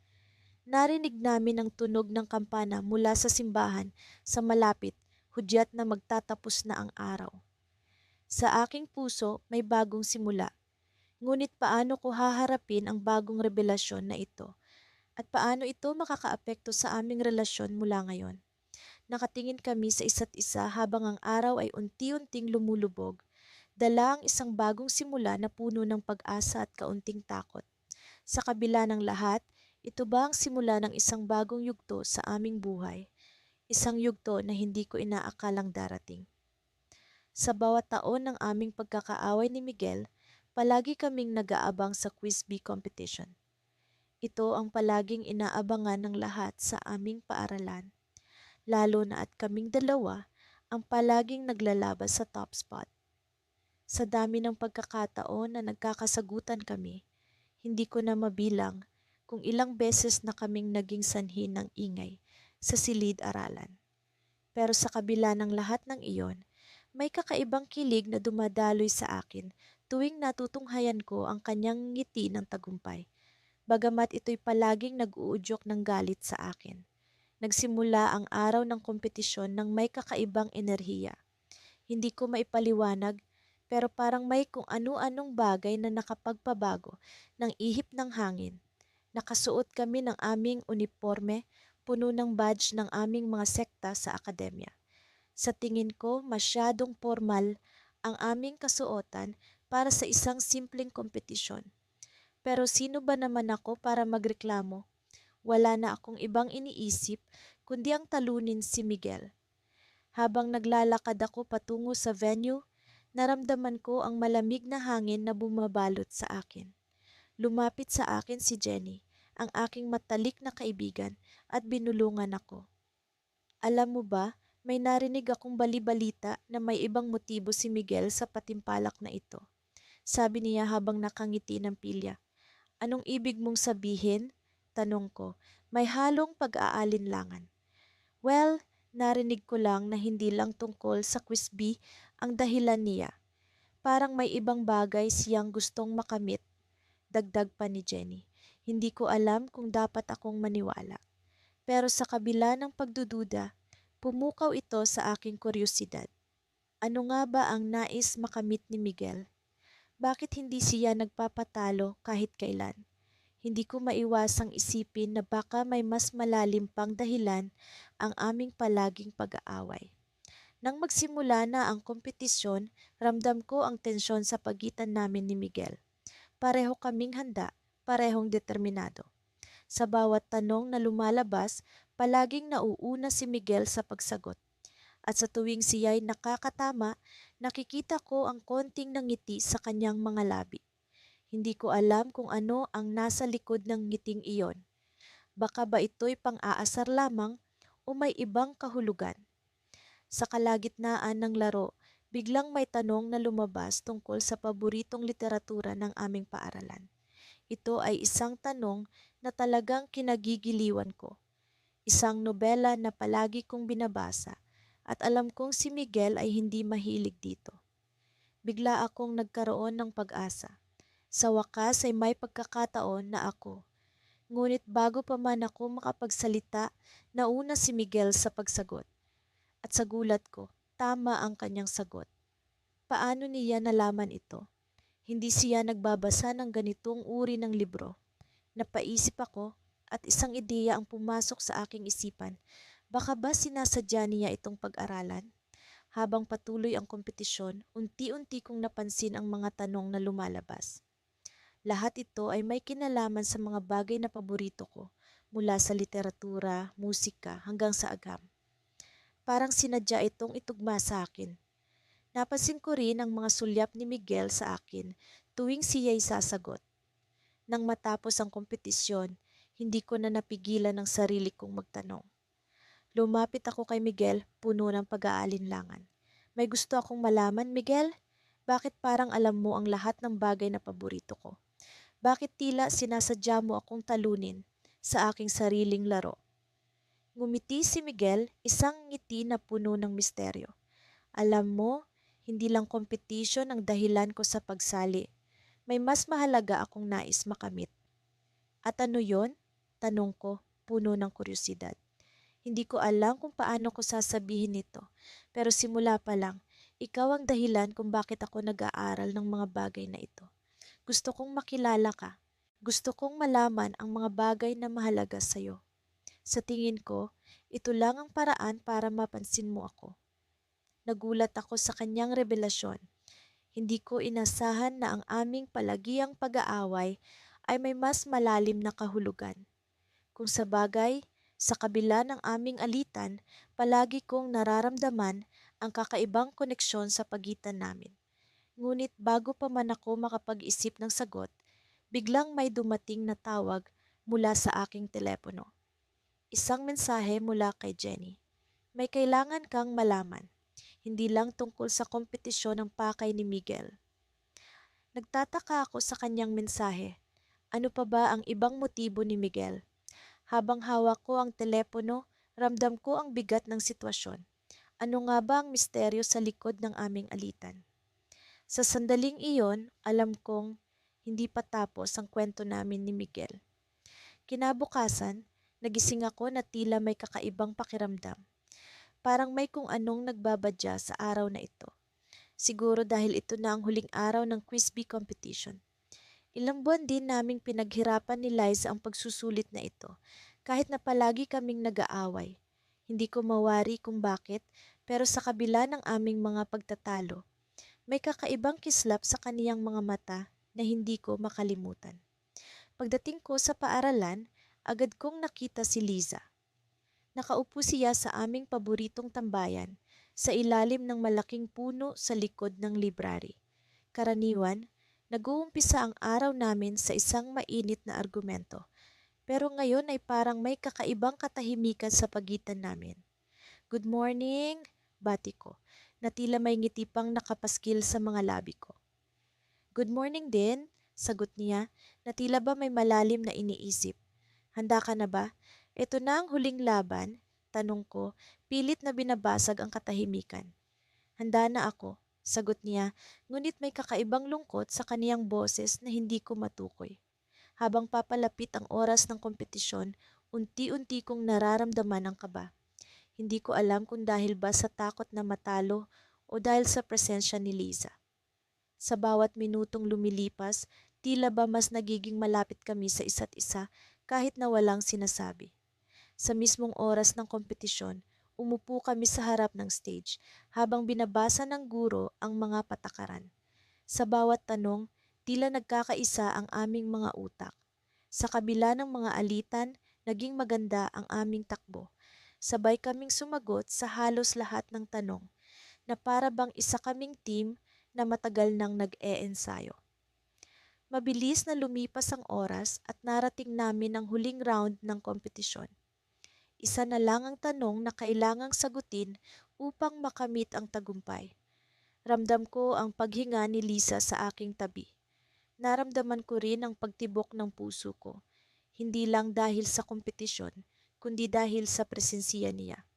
narinig namin ang tunog ng kampana mula sa simbahan sa malapit, hudyat na magtatapos na ang araw. Sa aking puso may bagong simula. Ngunit paano ko haharapin ang bagong revelasyon na ito? At paano ito makakaapekto sa aming relasyon mula ngayon? Nakatingin kami sa isa't isa habang ang araw ay unti-unting lumulubog, dala ang isang bagong simula na puno ng pag-asa at kaunting takot. Sa kabila ng lahat, ito ba ang simula ng isang bagong yugto sa aming buhay? Isang yugto na hindi ko inaakalang darating. Sa bawat taon ng aming pagkakaaway ni Miguel, palagi kaming nag-aabang sa Quiz Bee competition. Ito ang palaging inaabangan ng lahat sa aming paaralan, lalo na at kaming dalawa ang palaging naglalabas sa top spot. Sa dami ng pagkakataon na nagkakasagutan kami, hindi ko na mabilang kung ilang beses na kaming naging sanhi ng ingay sa silid-aralan. Pero sa kabila ng lahat ng iyon, may kakaibang kilig na dumadaloy sa akin tuwing natutunghayan ko ang kanyang ngiti ng tagumpay. Bagamat ito'y palaging nag-uudyok ng galit sa akin. Nagsimula ang araw ng kompetisyon ng may kakaibang enerhiya. Hindi ko maipaliwanag, pero parang may kung ano-anong bagay na nakapagpabago ng ihip ng hangin. Nakasuot kami ng aming uniforme, puno ng badge ng aming mga sekta sa akademya. Sa tingin ko, masyadong formal ang aming kasuotan para sa isang simpleng kompetisyon. Pero sino ba naman ako para magreklamo? Wala na akong ibang iniisip kundi ang talunin si Miguel. Habang naglalakad ako patungo sa venue, naramdaman ko ang malamig na hangin na bumabalot sa akin. Lumapit sa akin si Jenny, ang aking matalik na kaibigan, at binulungan ako. Alam mo ba, may narinig akong bali-balita na may ibang motibo si Miguel sa patimpalak na ito. Sabi niya habang nakangiti ng pilya. Anong ibig mong sabihin? Tanong ko. May halong pag-aalinlangan. Well, narinig ko lang na hindi lang tungkol sa Quiz Bee ang dahilan niya. Parang may ibang bagay siyang gustong makamit. Dagdag pa ni Jenny. Hindi ko alam kung dapat akong maniwala. Pero sa kabila ng pagdududa, pumukaw ito sa aking kuryosidad. Ano nga ba ang nais makamit ni Miguel? Bakit hindi siya nagpapatalo kahit kailan? Hindi ko maiwasang isipin na baka may mas malalim pang dahilan ang aming palaging pag-aaway. Nang magsimula na ang kompetisyon, ramdam ko ang tensyon sa pagitan namin ni Miguel. Pareho kaming handa, parehong determinado. Sa bawat tanong na lumalabas, palaging nauuna si Miguel sa pagsagot. At sa tuwing siya'y nakakatama, nakikita ko ang konting nangiti sa kanyang mga labi. Hindi ko alam kung ano ang nasa likod ng ngiting iyon. Baka ba ito'y pang-aasar lamang o may ibang kahulugan? Sa kalagitnaan ng laro, biglang may tanong na lumabas tungkol sa paboritong literatura ng aming paaralan. Ito ay isang tanong na talagang kinagigiliwan ko. Isang nobela na palagi kong binabasa at alam kong si Miguel ay hindi mahilig dito. Bigla akong nagkaroon ng pag-asa. Sa wakas ay may pagkakataon na ako. Ngunit bago pa man ako makapagsalita, nauna si Miguel sa pagsagot. At sa gulat ko, tama ang kanyang sagot. Paano niya nalaman ito? Hindi siya nagbabasa ng ganitong uri ng libro. Napaisip ako at isang ideya ang pumasok sa aking isipan. Baka ba sinasadya niya itong pag-aralan? Habang patuloy ang kompetisyon, unti-unti kong napansin ang mga tanong na lumalabas. Lahat ito ay may kinalaman sa mga bagay na paborito ko, mula sa literatura, musika, hanggang sa agam. Parang sinadya itong itugma sa akin. Napansin ko rin ang mga sulyap ni Miguel sa akin tuwing siya'y sasagot. Nang matapos ang kompetisyon, hindi ko na napigilan ang sarili kong magtanong. Lumapit ako kay Miguel, puno ng pag-aalinlangan. May gusto akong malaman, Miguel? Bakit parang alam mo ang lahat ng bagay na paborito ko? Bakit tila sinasadya mo akong talunin sa aking sariling laro? Ngumiti si Miguel, isang ngiti na puno ng misteryo. Alam mo, hindi lang competition ang dahilan ko sa pagsali. May mas mahalaga akong nais makamit. At ano yon? Tanong ko, puno ng kuryosidad. Hindi ko alam kung paano ko sasabihin ito, pero simula pa lang, ikaw ang dahilan kung bakit ako nag-aaral ng mga bagay na ito. Gusto kong makilala ka. Gusto kong malaman ang mga bagay na mahalaga sa'yo. Sa tingin ko, ito lang ang paraan para mapansin mo ako. Nagulat ako sa kanyang revelasyon. Hindi ko inasahan na ang aming palagiang pag-aaway ay may mas malalim na kahulugan. Kung sa bagay, sa kabila ng aming alitan, palagi kong nararamdaman ang kakaibang koneksyon sa pagitan namin. Ngunit bago pa man ako makapag-isip ng sagot, biglang may dumating na tawag mula sa aking telepono. Isang mensahe mula kay Jenny. May kailangan kang malaman. Hindi lang tungkol sa kompetisyon ng pakay ni Miguel. Nagtataka ako sa kanyang mensahe. Ano pa ba ang ibang motibo ni Miguel? Habang hawak ko ang telepono, ramdam ko ang bigat ng sitwasyon. Ano nga ba ang misteryo sa likod ng aming alitan? Sa sandaling iyon, alam kong hindi pa tapos ang kwento namin ni Miguel. Kinabukasan, nagising ako na tila may kakaibang pakiramdam. Parang may kung anong nagbabadya sa araw na ito. Siguro dahil ito na ang huling araw ng quiz bee competition. Ilang buwan din naming pinaghirapan ni Liza ang pagsusulit na ito, kahit na palagi kaming nag-aaway. Hindi ko mawari kung bakit, pero sa kabila ng aming mga pagtatalo, may kakaibang kislap sa kaniyang mga mata na hindi ko makalimutan. Pagdating ko sa paaralan, agad kong nakita si Liza. Nakaupo siya sa aming paboritong tambayan, sa ilalim ng malaking puno sa likod ng library. Karaniwan, nag-uumpisa ang araw namin sa isang mainit na argumento, pero ngayon ay parang may kakaibang katahimikan sa pagitan namin. Good morning, bati ko, na tila may ngiti pang nakapaskil sa mga labi ko. Good morning din, sagot niya, na tila ba may malalim na iniisip. Handa ka na ba? Ito na ang huling laban, tanong ko, pilit na binabasag ang katahimikan. Handa na ako, sagot niya, ngunit may kakaibang lungkot sa kaniyang boses na hindi ko matukoy. Habang papalapit ang oras ng kompetisyon, unti-unti kong nararamdaman ang kaba. Hindi ko alam kung dahil ba sa takot na matalo o dahil sa presensya ni Liza. Sa bawat minutong lumilipas, tila ba mas nagiging malapit kami sa isa't isa kahit na walang sinasabi. Sa mismong oras ng kompetisyon, umupo kami sa harap ng stage habang binabasa ng guro ang mga patakaran. Sa bawat tanong, tila nagkakaisa ang aming mga utak. Sa kabila ng mga alitan, naging maganda ang aming takbo. Sabay kaming sumagot sa halos lahat ng tanong na para bang isa kaming team na matagal nang nag-e-ensayo. Mabilis na lumipas ang oras at narating namin ang huling round ng kompetisyon. Isa na lang ang tanong na kailangang sagutin upang makamit ang tagumpay. Ramdam ko ang paghinga ni Lisa sa aking tabi. Naramdaman ko rin ang pagtibok ng puso ko, hindi lang dahil sa kompetisyon, kundi dahil sa presensiya niya.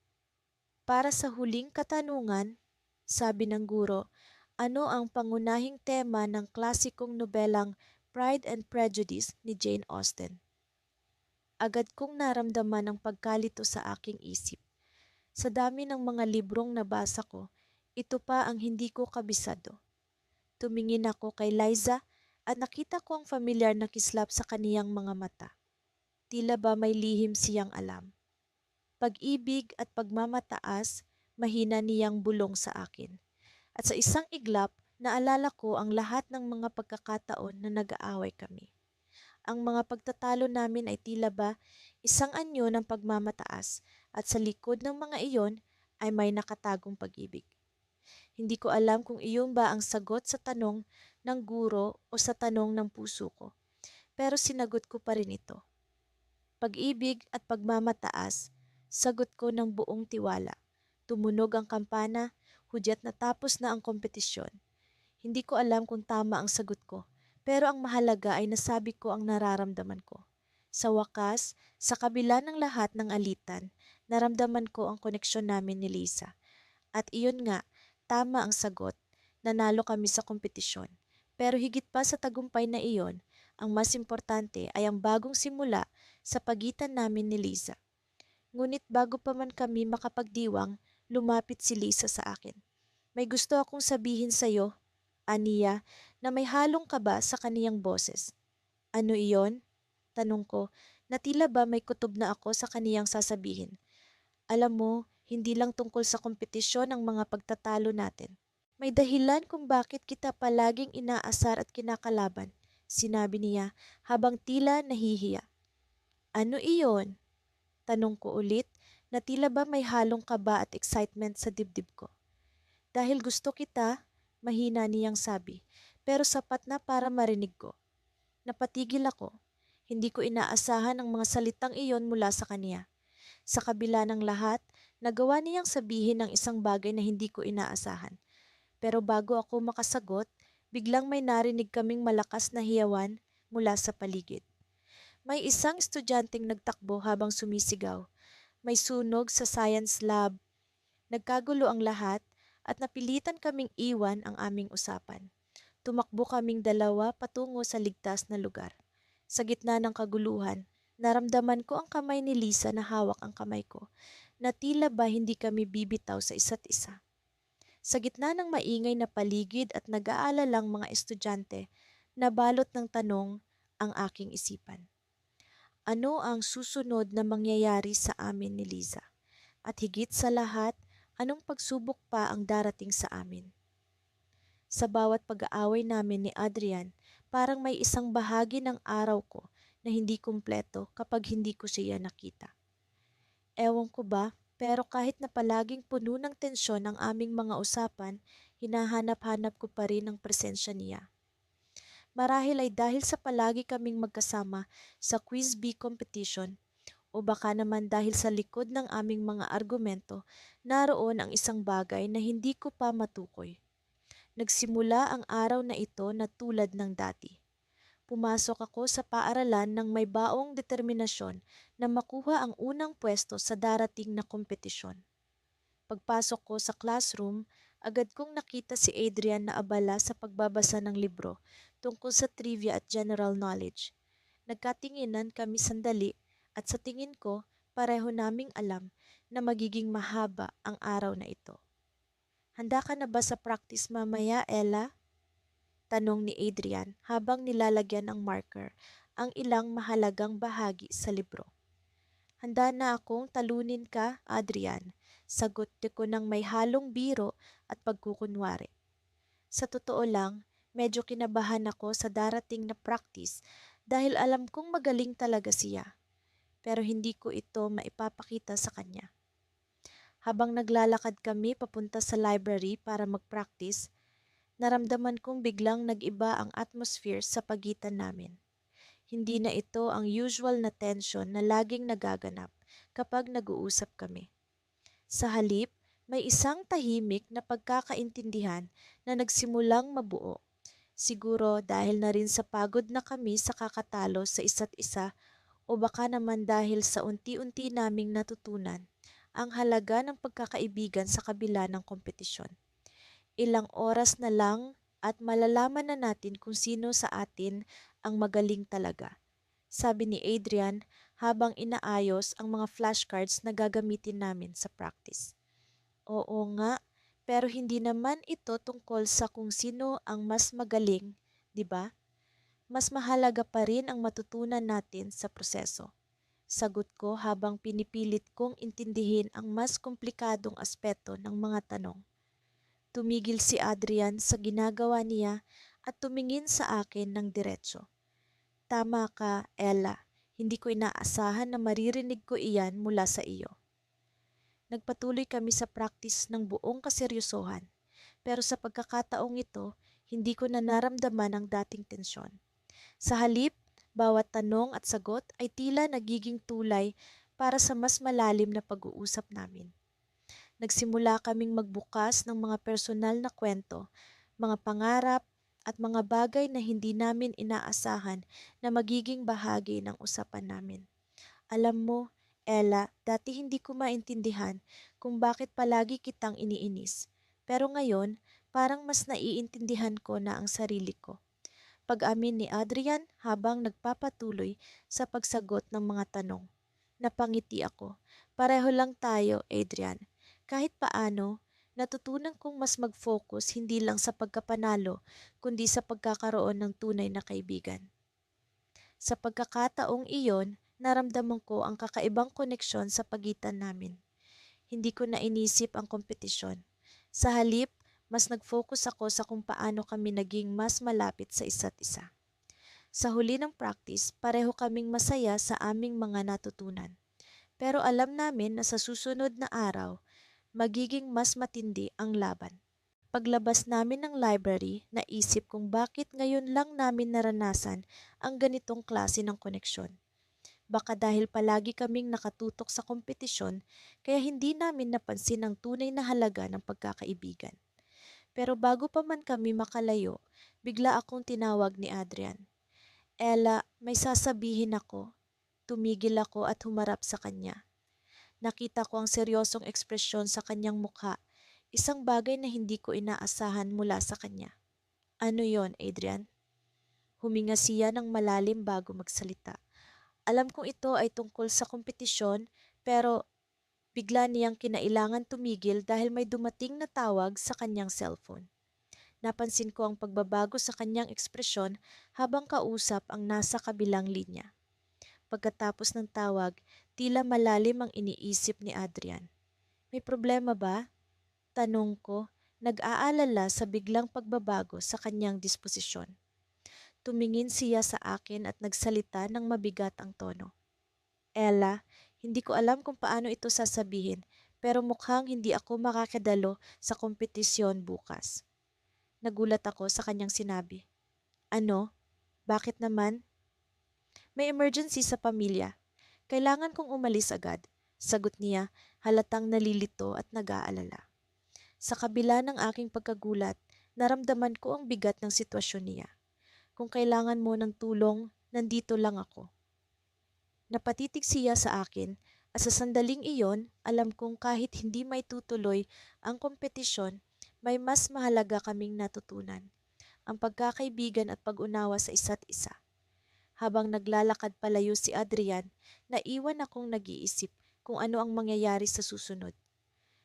Para sa huling katanungan, sabi ng guro, ano ang pangunahing tema ng klasikong nobelang Pride and Prejudice ni Jane Austen? Agad kong naramdaman ang pagkalito sa aking isip. Sa dami ng mga librong nabasa ko, ito pa ang hindi ko kabisado. Tumingin ako kay Liza at nakita ko ang familiar na kislap sa kaniyang mga mata. Tila ba may lihim siyang alam. Pag-ibig at pagmamataas, mahina niyang bulong sa akin. At sa isang iglap, Naalala ko ang lahat ng mga pagkakataon na nag-aaway kami. Ang mga pagtatalo namin ay tila ba isang anyo ng pagmamataas at sa likod ng mga iyon ay may nakatagong pag-ibig. Hindi ko alam kung iyon ba ang sagot sa tanong ng guro o sa tanong ng puso ko, pero sinagot ko pa rin ito. Pag-ibig at pagmamataas, sagot ko ng buong tiwala. Tumunog ang kampana, hudyat natapos na ang kompetisyon. Hindi ko alam kung tama ang sagot ko, pero ang mahalaga ay nasabi ko ang nararamdaman ko. Sa wakas, sa kabila ng lahat ng alitan, naramdaman ko ang koneksyon namin ni Lisa. At iyon nga, tama ang sagot. Nanalo kami sa kompetisyon. Pero higit pa sa tagumpay na iyon, ang mas importante ay ang bagong simula sa pagitan namin ni Lisa. Ngunit bago pa man kami makapagdiwang, lumapit si Lisa sa akin. May gusto akong sabihin sa iyo, aniya, na may halong kaba sa kaniyang boses. Ano iyon? Tanong ko, na tila ba may kutob na ako sa kaniyang sasabihin. Alam mo, hindi lang tungkol sa kompetisyon ang mga pagtatalo natin. May dahilan kung bakit kita palaging inaasar at kinakalaban, sinabi niya habang tila nahihiya. Ano iyon? Tanong ko ulit na tila ba may halong kaba at excitement sa dibdib ko. Dahil gusto kita, mahina niyang sabi, pero sapat na para marinig ko. Napatigil ako. Hindi ko inaasahan ang mga salitang iyon mula sa kaniya. Sa kabila ng lahat, nagawa niyang sabihin ang isang bagay na hindi ko inaasahan. Pero bago ako makasagot, biglang may narinig kaming malakas na hiyawan mula sa paligid. May isang estudyanteng nagtakbo habang sumisigaw. May sunog sa science lab. Nagkagulo ang lahat at napilitan kaming iwan ang aming usapan. Tumakbo kaming dalawa patungo sa ligtas na lugar. Sa gitna ng kaguluhan, naramdaman ko ang kamay ni Lisa na hawak ang kamay ko, na tila ba hindi kami bibitaw sa isa't isa. Sa gitna ng maingay na paligid at nag-aalalang mga estudyante, nabalot ng tanong ang aking isipan. Ano ang susunod na mangyayari sa amin ni Liza? At higit sa lahat, anong pagsubok pa ang darating sa amin? Sa bawat pag-aaway namin ni Adrian, parang may isang bahagi ng araw ko na hindi kumpleto kapag hindi ko siya nakita. Ewan ko ba, pero kahit na palaging puno ng tensyon ang aming mga usapan, hinahanap-hanap ko pa rin ang presensya niya. Marahil ay dahil sa palagi kaming magkasama sa Quiz Bee competition o baka naman dahil sa likod ng aming mga argumento, naroon ang isang bagay na hindi ko pa matukoy. Nagsimula ang araw na ito na tulad ng dati. Pumasok ako sa paaralan ng may baong determinasyon na makuha ang unang pwesto sa darating na kompetisyon. Pagpasok ko sa classroom, agad kong nakita si Adrian na abala sa pagbabasa ng libro tungkol sa trivia at general knowledge. Nagkatinginan kami sandali at sa tingin ko, pareho naming alam na magiging mahaba ang araw na ito. Handa ka na ba sa practice mamaya, Ella? Tanong ni Adrian habang nilalagyan ng marker ang ilang mahalagang bahagi sa libro. Handa na akong talunin ka, Adrian. Sagot ko ng may halong biro at pagkukunwari. Sa totoo lang, medyo kinabahan ako sa darating na practice dahil alam kong magaling talaga siya. Pero hindi ko ito maipapakita sa kanya. Habang naglalakad kami papunta sa library para mag-practice, naramdaman kong biglang nag-iba ang atmosphere sa pagitan namin. Hindi na ito ang usual na tension na laging nagaganap kapag nag-uusap kami. Sa halip, may isang tahimik na pagkakaintindihan na nagsimulang mabuo. Siguro dahil na rin sa pagod na kami sa kakatalo sa isa't isa o baka naman dahil sa unti-unti naming natutunan ang halaga ng pagkakaibigan sa kabila ng kompetisyon. Ilang oras na lang at malalaman na natin kung sino sa atin ang magaling talaga, sabi ni Adrian habang inaayos ang mga flashcards na gagamitin namin sa practice. Oo nga, pero hindi naman ito tungkol sa kung sino ang mas magaling, di ba? Mas mahalaga pa rin ang matutunan natin sa proseso. Sagot ko habang pinipilit kong intindihin ang mas komplikadong aspeto ng mga tanong. Tumigil si Adrian sa ginagawa niya at tumingin sa akin ng diretso. Tama ka, Ella. Hindi ko inaasahan na maririnig ko iyan mula sa iyo. Nagpatuloy kami sa practice ng buong kaseryosohan, pero sa pagkakataong ito, hindi ko na naramdaman ang dating tensyon. Sa halip, bawat tanong at sagot ay tila nagiging tulay para sa mas malalim na pag-uusap namin. Nagsimula kaming magbukas ng mga personal na kwento, mga pangarap, at mga bagay na hindi namin inaasahan na magiging bahagi ng usapan namin. Alam mo, Ella, dati hindi ko maintindihan kung bakit palagi kitang iniinis. Pero ngayon, parang mas naiintindihan ko na ang sarili ko. Pag-amin ni Adrian habang nagpapatuloy sa pagsagot ng mga tanong. Napangiti ako. Pareho lang tayo, Adrian. Kahit paano, natutunan kong mas mag-focus hindi lang sa pagkapanalo, kundi sa pagkakaroon ng tunay na kaibigan. Sa pagkakataong iyon, naramdaman ko ang kakaibang koneksyon sa pagitan namin. Hindi ko na inisip ang kompetisyon. Sa halip, mas nag-focus ako sa kung paano kami naging mas malapit sa isa't isa. Sa huli ng practice, pareho kaming masaya sa aming mga natutunan. Pero alam namin na sa susunod na araw, magiging mas matindi ang laban. Paglabas namin ng library, naisip kung bakit ngayon lang namin naranasan ang ganitong klase ng koneksyon. Baka dahil palagi kaming nakatutok sa kompetisyon, kaya hindi namin napansin ang tunay na halaga ng pagkakaibigan. Pero bago pa man kami makalayo, bigla akong tinawag ni Adrian. Ella, may sasabihin ako. Tumigil ako at humarap sa kanya. Nakita ko ang seryosong ekspresyon sa kanyang mukha, isang bagay na hindi ko inaasahan mula sa kanya. Ano yon, Adrian? Huminga siya ng malalim bago magsalita. Alam kong ito ay tungkol sa kompetisyon, pero bigla niyang kinailangan tumigil dahil may dumating na tawag sa kanyang cellphone. Napansin ko ang pagbabago sa kanyang ekspresyon habang kausap ang nasa kabilang linya. Pagkatapos ng tawag, tila malalim ang iniisip ni Adrian. May problema ba? Tanong ko, nag-aalala sa biglang pagbabago sa kanyang disposisyon. Tumingin siya sa akin at nagsalita ng mabigat ang tono. Ella, hindi ko alam kung paano ito sasabihin, pero mukhang hindi ako makakadalo sa kompetisyon bukas. Nagulat ako sa kanyang sinabi. Ano? Bakit naman? May emergency sa pamilya. Kailangan kong umalis agad. Sagot niya, halatang nalilito at nag-aalala. Sa kabila ng aking pagkagulat, naramdaman ko ang bigat ng sitwasyon niya. Kung kailangan mo ng tulong, nandito lang ako. Napatitig siya sa akin at sa sandaling iyon, alam kong kahit hindi may tutuloy ang kompetisyon, may mas mahalaga kaming natutunan. Ang pagkakaibigan at pag-unawa sa isa't isa. Habang naglalakad palayo si Adrian, naiwan akong nag-iisip kung ano ang mangyayari sa susunod.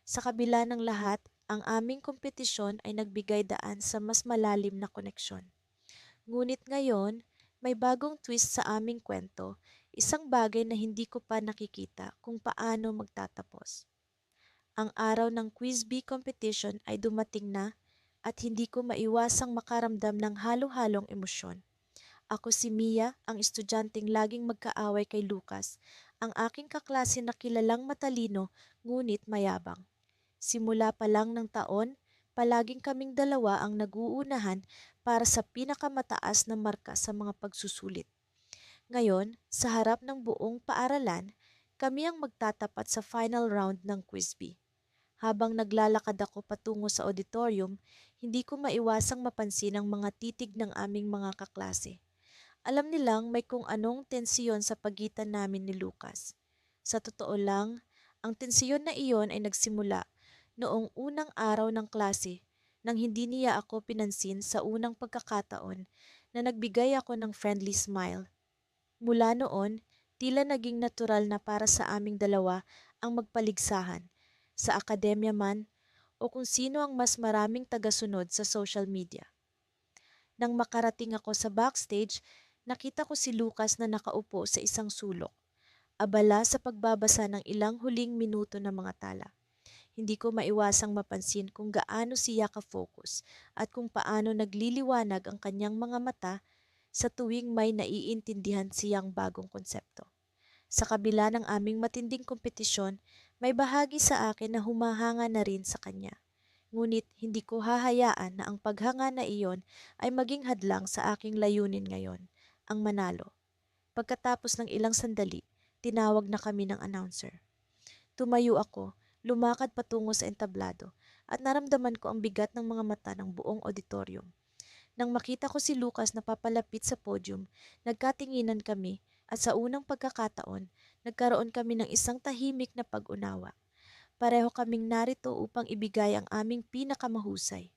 Sa kabila ng lahat, ang aming kompetisyon ay nagbigay daan sa mas malalim na koneksyon. Ngunit ngayon, may bagong twist sa aming kwento, isang bagay na hindi ko pa nakikita kung paano magtatapos. Ang araw ng Quiz Bee competition ay dumating na at hindi ko maiwasang makaramdam ng halo-halong emosyon. Ako si Mia, ang estudyanteng laging magkaaway kay Lucas, ang aking kaklase na kilalang matalino ngunit mayabang. Simula pa lang ng taon, palaging kaming dalawa ang nag-uunahan para sa pinakamataas na marka sa mga pagsusulit. Ngayon, sa harap ng buong paaralan, kami ang magtatapat sa final round ng Quiz Bee. Habang naglalakad ako patungo sa auditorium, hindi ko maiwasang mapansin ang mga titig ng aming mga kaklase. Alam nilang may kung anong tensiyon sa pagitan namin ni Lucas. Sa totoo lang, ang tensiyon na iyon ay nagsimula noong unang araw ng klase nang hindi niya ako pinansin sa unang pagkakataon na nagbigay ako ng friendly smile. Mula noon, tila naging natural na para sa aming dalawa ang magpaligsahan, sa akademya man o kung sino ang mas maraming tagasunod sa social media. Nang makarating ako sa backstage, nakita ko si Lucas na nakaupo sa isang sulok, abala sa pagbabasa ng ilang huling minuto ng mga tala. Hindi ko maiwasang mapansin kung gaano siya ka-focus at kung paano nagliliwanag ang kanyang mga mata sa tuwing may naiintindihan siyang bagong konsepto. Sa kabila ng aming matinding kompetisyon, may bahagi sa akin na humahanga na rin sa kanya. Ngunit hindi ko hahayaan na ang paghanga na iyon ay maging hadlang sa aking layunin ngayon, ang manalo. Pagkatapos ng ilang sandali, tinawag na kami ng announcer. Tumayo ako, lumakad patungo sa entablado, at naramdaman ko ang bigat ng mga mata ng buong auditorium. Nang makita ko si Lucas na papalapit sa podium, nagkatinginan kami at sa unang pagkakataon, nagkaroon kami ng isang tahimik na pag-unawa. Pareho kaming narito upang ibigay ang aming pinakamahusay.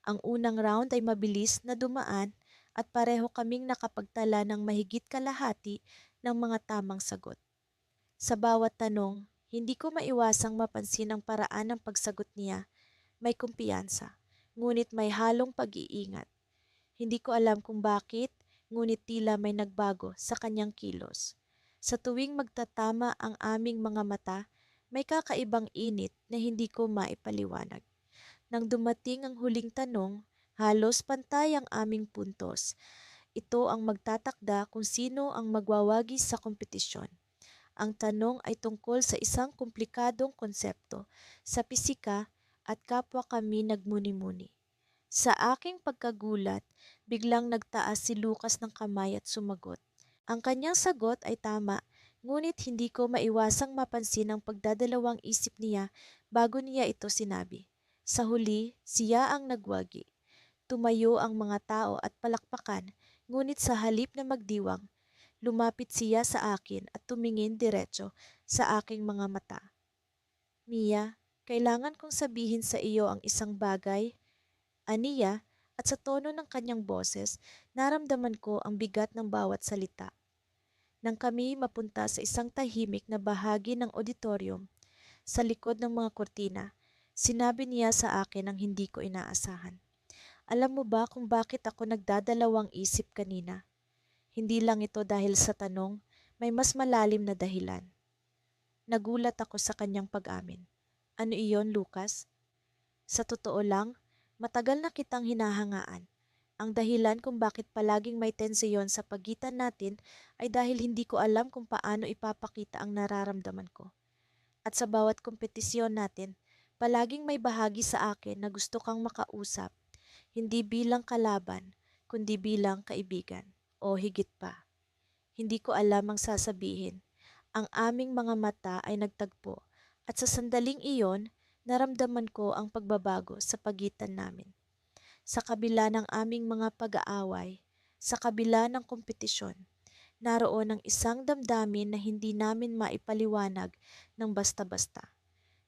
Ang unang round ay mabilis na dumaan at pareho kaming nakapagtala ng mahigit kalahati ng mga tamang sagot. Sa bawat tanong, hindi ko maiwasang mapansin ang paraan ng pagsagot niya. May kumpiyansa, ngunit may halong pag-iingat. Hindi ko alam kung bakit, ngunit tila may nagbago sa kanyang kilos. Sa tuwing magtatama ang aming mga mata, may kakaibang init na hindi ko maipaliwanag. Nang dumating ang huling tanong, halos pantay ang aming puntos. Ito ang magtatakda kung sino ang magwawagi sa kompetisyon. Ang tanong ay tungkol sa isang komplikadong konsepto sa pisika at kapwa kami nagmuni-muni. Sa aking pagkagulat, biglang nagtaas si Lucas ng kamay at sumagot. Ang kanyang sagot ay tama, ngunit hindi ko maiwasang mapansin ang pagdadalawang isip niya bago niya ito sinabi. Sa huli, siya ang nagwagi. Tumayo ang mga tao at palakpakan, ngunit sa halip na magdiwang, lumapit siya sa akin at tumingin diretso sa aking mga mata. Mia, kailangan kong sabihin sa iyo ang isang bagay, aniya, at sa tono ng kanyang boses, naramdaman ko ang bigat ng bawat salita. Nang kami mapunta sa isang tahimik na bahagi ng auditorium, sa likod ng mga kortina, sinabi niya sa akin ang hindi ko inaasahan. Alam mo ba kung bakit ako nagdadalawang isip kanina? Hindi lang ito dahil sa tanong, may mas malalim na dahilan. Nagulat ako sa kanyang pag-amin. Ano iyon, Lucas? Sa totoo lang, matagal na kitang hinahangaan. Ang dahilan kung bakit palaging may tensiyon sa pagitan natin ay dahil hindi ko alam kung paano ipapakita ang nararamdaman ko. At sa bawat kompetisyon natin, palaging may bahagi sa akin na gusto kang makausap, hindi bilang kalaban, kundi bilang kaibigan, o higit pa. Hindi ko alam ang sasabihin. Ang aming mga mata ay nagtagpo at sa sandaling iyon, naramdaman ko ang pagbabago sa pagitan namin. Sa kabila ng aming mga pag-aaway, sa kabila ng kompetisyon, naroon ang isang damdamin na hindi namin maipaliwanag ng basta-basta.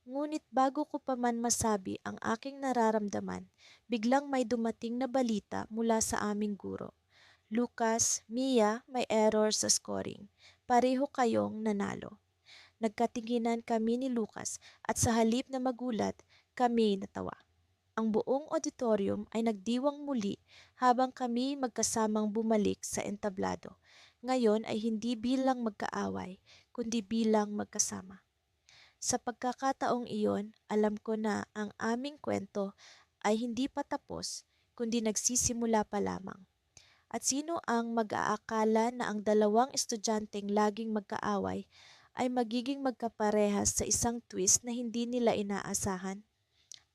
Ngunit bago ko pa man masabi ang aking nararamdaman, biglang may dumating na balita mula sa aming guro. Lucas, Mia, may error sa scoring. Pareho kayong nanalo. Nagkatinginan kami ni Lucas at sa halip na magulat, kami natawa. Ang buong auditorium ay nagdiwang muli habang kami magkasamang bumalik sa entablado. Ngayon ay hindi bilang magkaaway, kundi bilang magkasama. Sa pagkakataong iyon, alam ko na ang aming kwento ay hindi pa tapos, kundi nagsisimula pa lamang. At sino ang mag-aakala na ang dalawang estudyanteng laging magkaaway ay magiging magkaparehas sa isang twist na hindi nila inaasahan?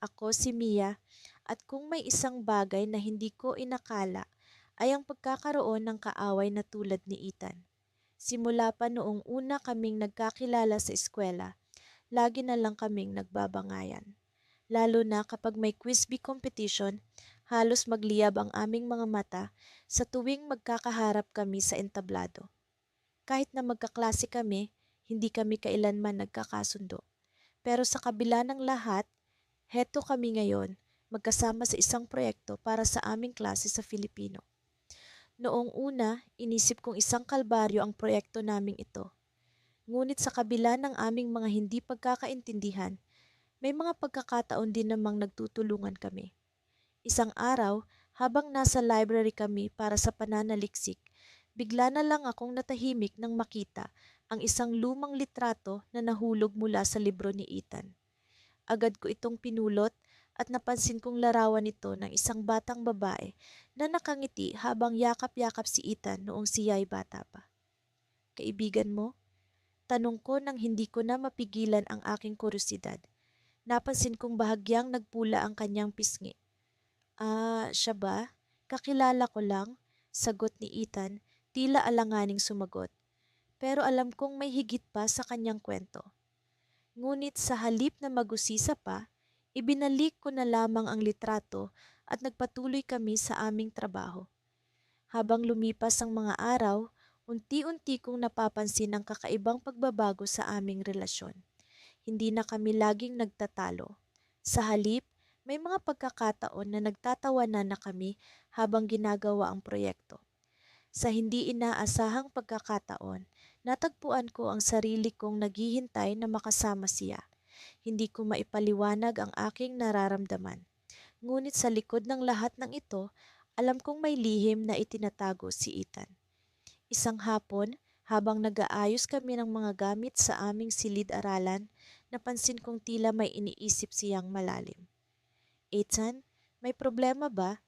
Ako si Mia, at kung may isang bagay na hindi ko inakala ay ang pagkakaroon ng kaaway na tulad ni Ethan. Simula pa noong una kaming nagkakilala sa eskwela, lagi na lang kaming nagbabangayan. Lalo na kapag may quiz bee competition, halos magliyab ang aming mga mata sa tuwing magkakaharap kami sa entablado. Kahit na magkaklase kami, hindi kami kailanman nagkakasundo. Pero sa kabila ng lahat, heto kami ngayon, magkasama sa isang proyekto para sa aming klase sa Filipino. Noong una, inisip kong isang kalbaryo ang proyekto naming ito. Ngunit sa kabila ng aming mga hindi pagkakaintindihan, may mga pagkakataon din namang nagtutulungan kami. Isang araw, habang nasa library kami para sa pananaliksik, bigla na lang akong natahimik nang makita ang isang lumang litrato na nahulog mula sa libro ni Ethan. Agad ko itong pinulot at napansin kong larawan ito ng isang batang babae na nakangiti habang yakap-yakap si Ethan noong siya ay bata pa. Kaibigan mo? Tanong ko nang hindi ko na mapigilan ang aking kuryosidad. Napansin kong bahagyang nagpula ang kanyang pisngi. Siya ba? Kakilala ko lang, sagot ni Ethan, tila alanganing sumagot. Pero alam kong may higit pa sa kanyang kwento. Ngunit sa halip na mag-usisa pa, ibinalik ko na lamang ang litrato at nagpatuloy kami sa aming trabaho. Habang lumipas ang mga araw, unti-unti kong napapansin ang kakaibang pagbabago sa aming relasyon. Hindi na kami laging nagtatalo. Sa halip, may mga pagkakataon na nagtatawanan na kami habang ginagawa ang proyekto. Sa hindi inaasahang pagkakataon, natagpuan ko ang sarili kong naghihintay na makasama siya. Hindi ko maipaliwanag ang aking nararamdaman. Ngunit sa likod ng lahat ng ito, alam kong may lihim na itinatago si Ethan. Isang hapon, habang nag-aayos kami ng mga gamit sa aming silid-aralan, napansin kong tila may iniisip siyang malalim. Ethan, may problema ba?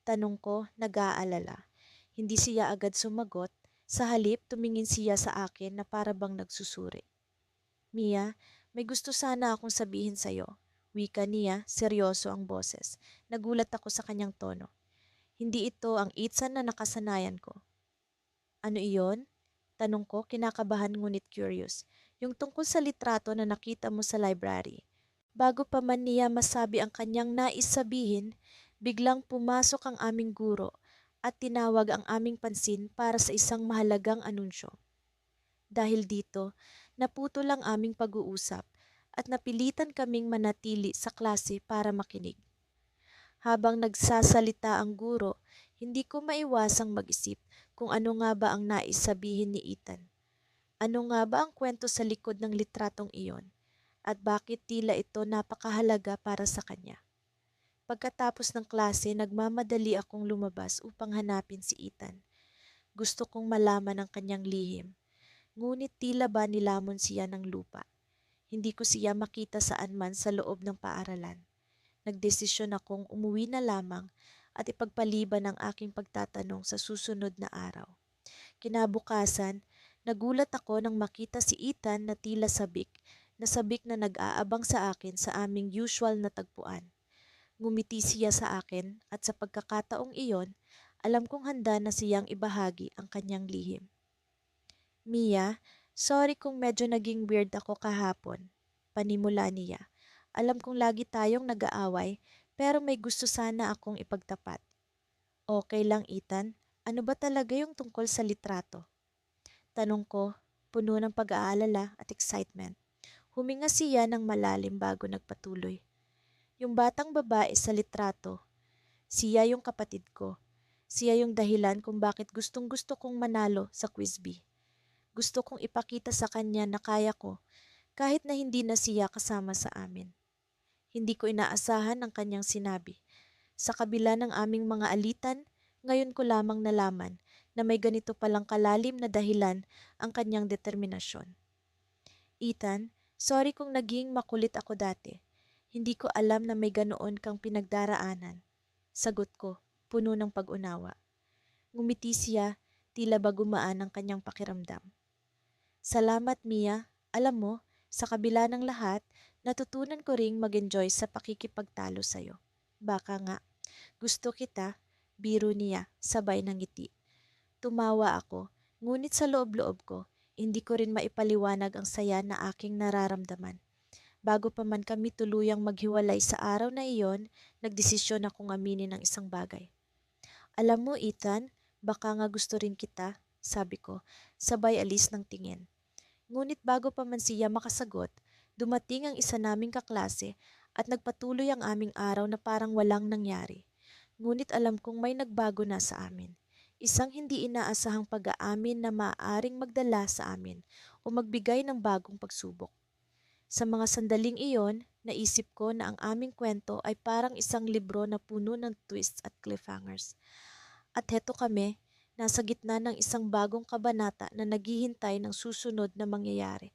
Tanong ko, nag-aalala. Hindi siya agad sumagot, sa halip tumingin siya sa akin na para bang nagsusuri. Mia, may gusto sana akong sabihin sa'yo. Wika niya, seryoso ang boses. Nagulat ako sa kanyang tono. Hindi ito ang Ethan na nakasanayan ko. Ano iyon? Tanong ko, kinakabahan ngunit curious. Yung tungkol sa litrato na nakita mo sa library. Bago pa man niya masabi ang kanyang nais sabihin, biglang pumasok ang aming guro at tinawag ang aming pansin para sa isang mahalagang anunsyo. Dahil dito, naputol ang aming pag-uusap at napilitan kaming manatili sa klase para makinig. Habang nagsasalita ang guro, hindi ko maiwasang mag-isip kung ano nga ba ang nais sabihin ni Ethan. Ano nga ba ang kwento sa likod ng litratong iyon? At bakit tila ito napakahalaga para sa kanya? Pagkatapos ng klase, nagmamadali akong lumabas upang hanapin si Ethan. Gusto kong malaman ang kanyang lihim, ngunit tila ba nilamon siya ng lupa. Hindi ko siya makita saan man sa loob ng paaralan. Nagdesisyon akong umuwi na lamang at ipagpaliban ang aking pagtatanong sa susunod na araw. Kinabukasan, nagulat ako nang makita si Ethan na tila sabik na nag-aabang sa akin sa aming usual na tagpuan. Ngumiti siya sa akin at sa pagkakataong iyon, alam kong handa na siyang ibahagi ang kanyang lihim. Mia, sorry kung medyo naging weird ako kahapon. Panimula niya. Alam kong lagi tayong nag-aaway, pero may gusto sana akong ipagtapat. Okay lang, Ethan. Ano ba talaga yung tungkol sa litrato? Tanong ko, puno ng pag-aalala at excitement. Huminga siya ng malalim bago nagpatuloy. Yung batang babae sa litrato, siya yung kapatid ko. Siya yung dahilan kung bakit gustong-gusto kong manalo sa quiz bee. Gusto kong ipakita sa kanya na kaya ko kahit na hindi na siya kasama sa amin. Hindi ko inaasahan ang kanyang sinabi. Sa kabila ng aming mga alitan, ngayon ko lamang nalaman na may ganito palang kalalim na dahilan ang kanyang determinasyon. Ethan, sorry kung naging makulit ako dati. Hindi ko alam na may ganoon kang pinagdaraanan. Sagot ko, puno ng pag-unawa. Ngumiti siya, tila ba gumaan ang kanyang pakiramdam. Salamat, Mia. Alam mo, sa kabila ng lahat, natutunan ko ring mag-enjoy sa pakikipagtalo sa'yo. Baka nga, gusto kita, biro niya, sabay ng ngiti. Tumawa ako, ngunit sa loob-loob ko, hindi ko rin maipaliwanag ang saya na aking nararamdaman. Bago pa man kami tuluyang maghiwalay sa araw na iyon, nagdesisyon akong aminin ng isang bagay. Alam mo, Ethan, baka nga gusto rin kita, sabi ko, sabay alis ng tingin. Ngunit bago pa man siya makasagot, dumating ang isa naming kaklase at nagpatuloy ang aming araw na parang walang nangyari. Ngunit alam kong may nagbago na sa amin. Isang hindi inaasahang pag-aamin na maaaring magdala sa amin o magbigay ng bagong pagsubok. Sa mga sandaling iyon, naisip ko na ang aming kwento ay parang isang libro na puno ng twists at cliffhangers. At heto kami, nasa gitna ng isang bagong kabanata na naghihintay ng susunod na mangyayari.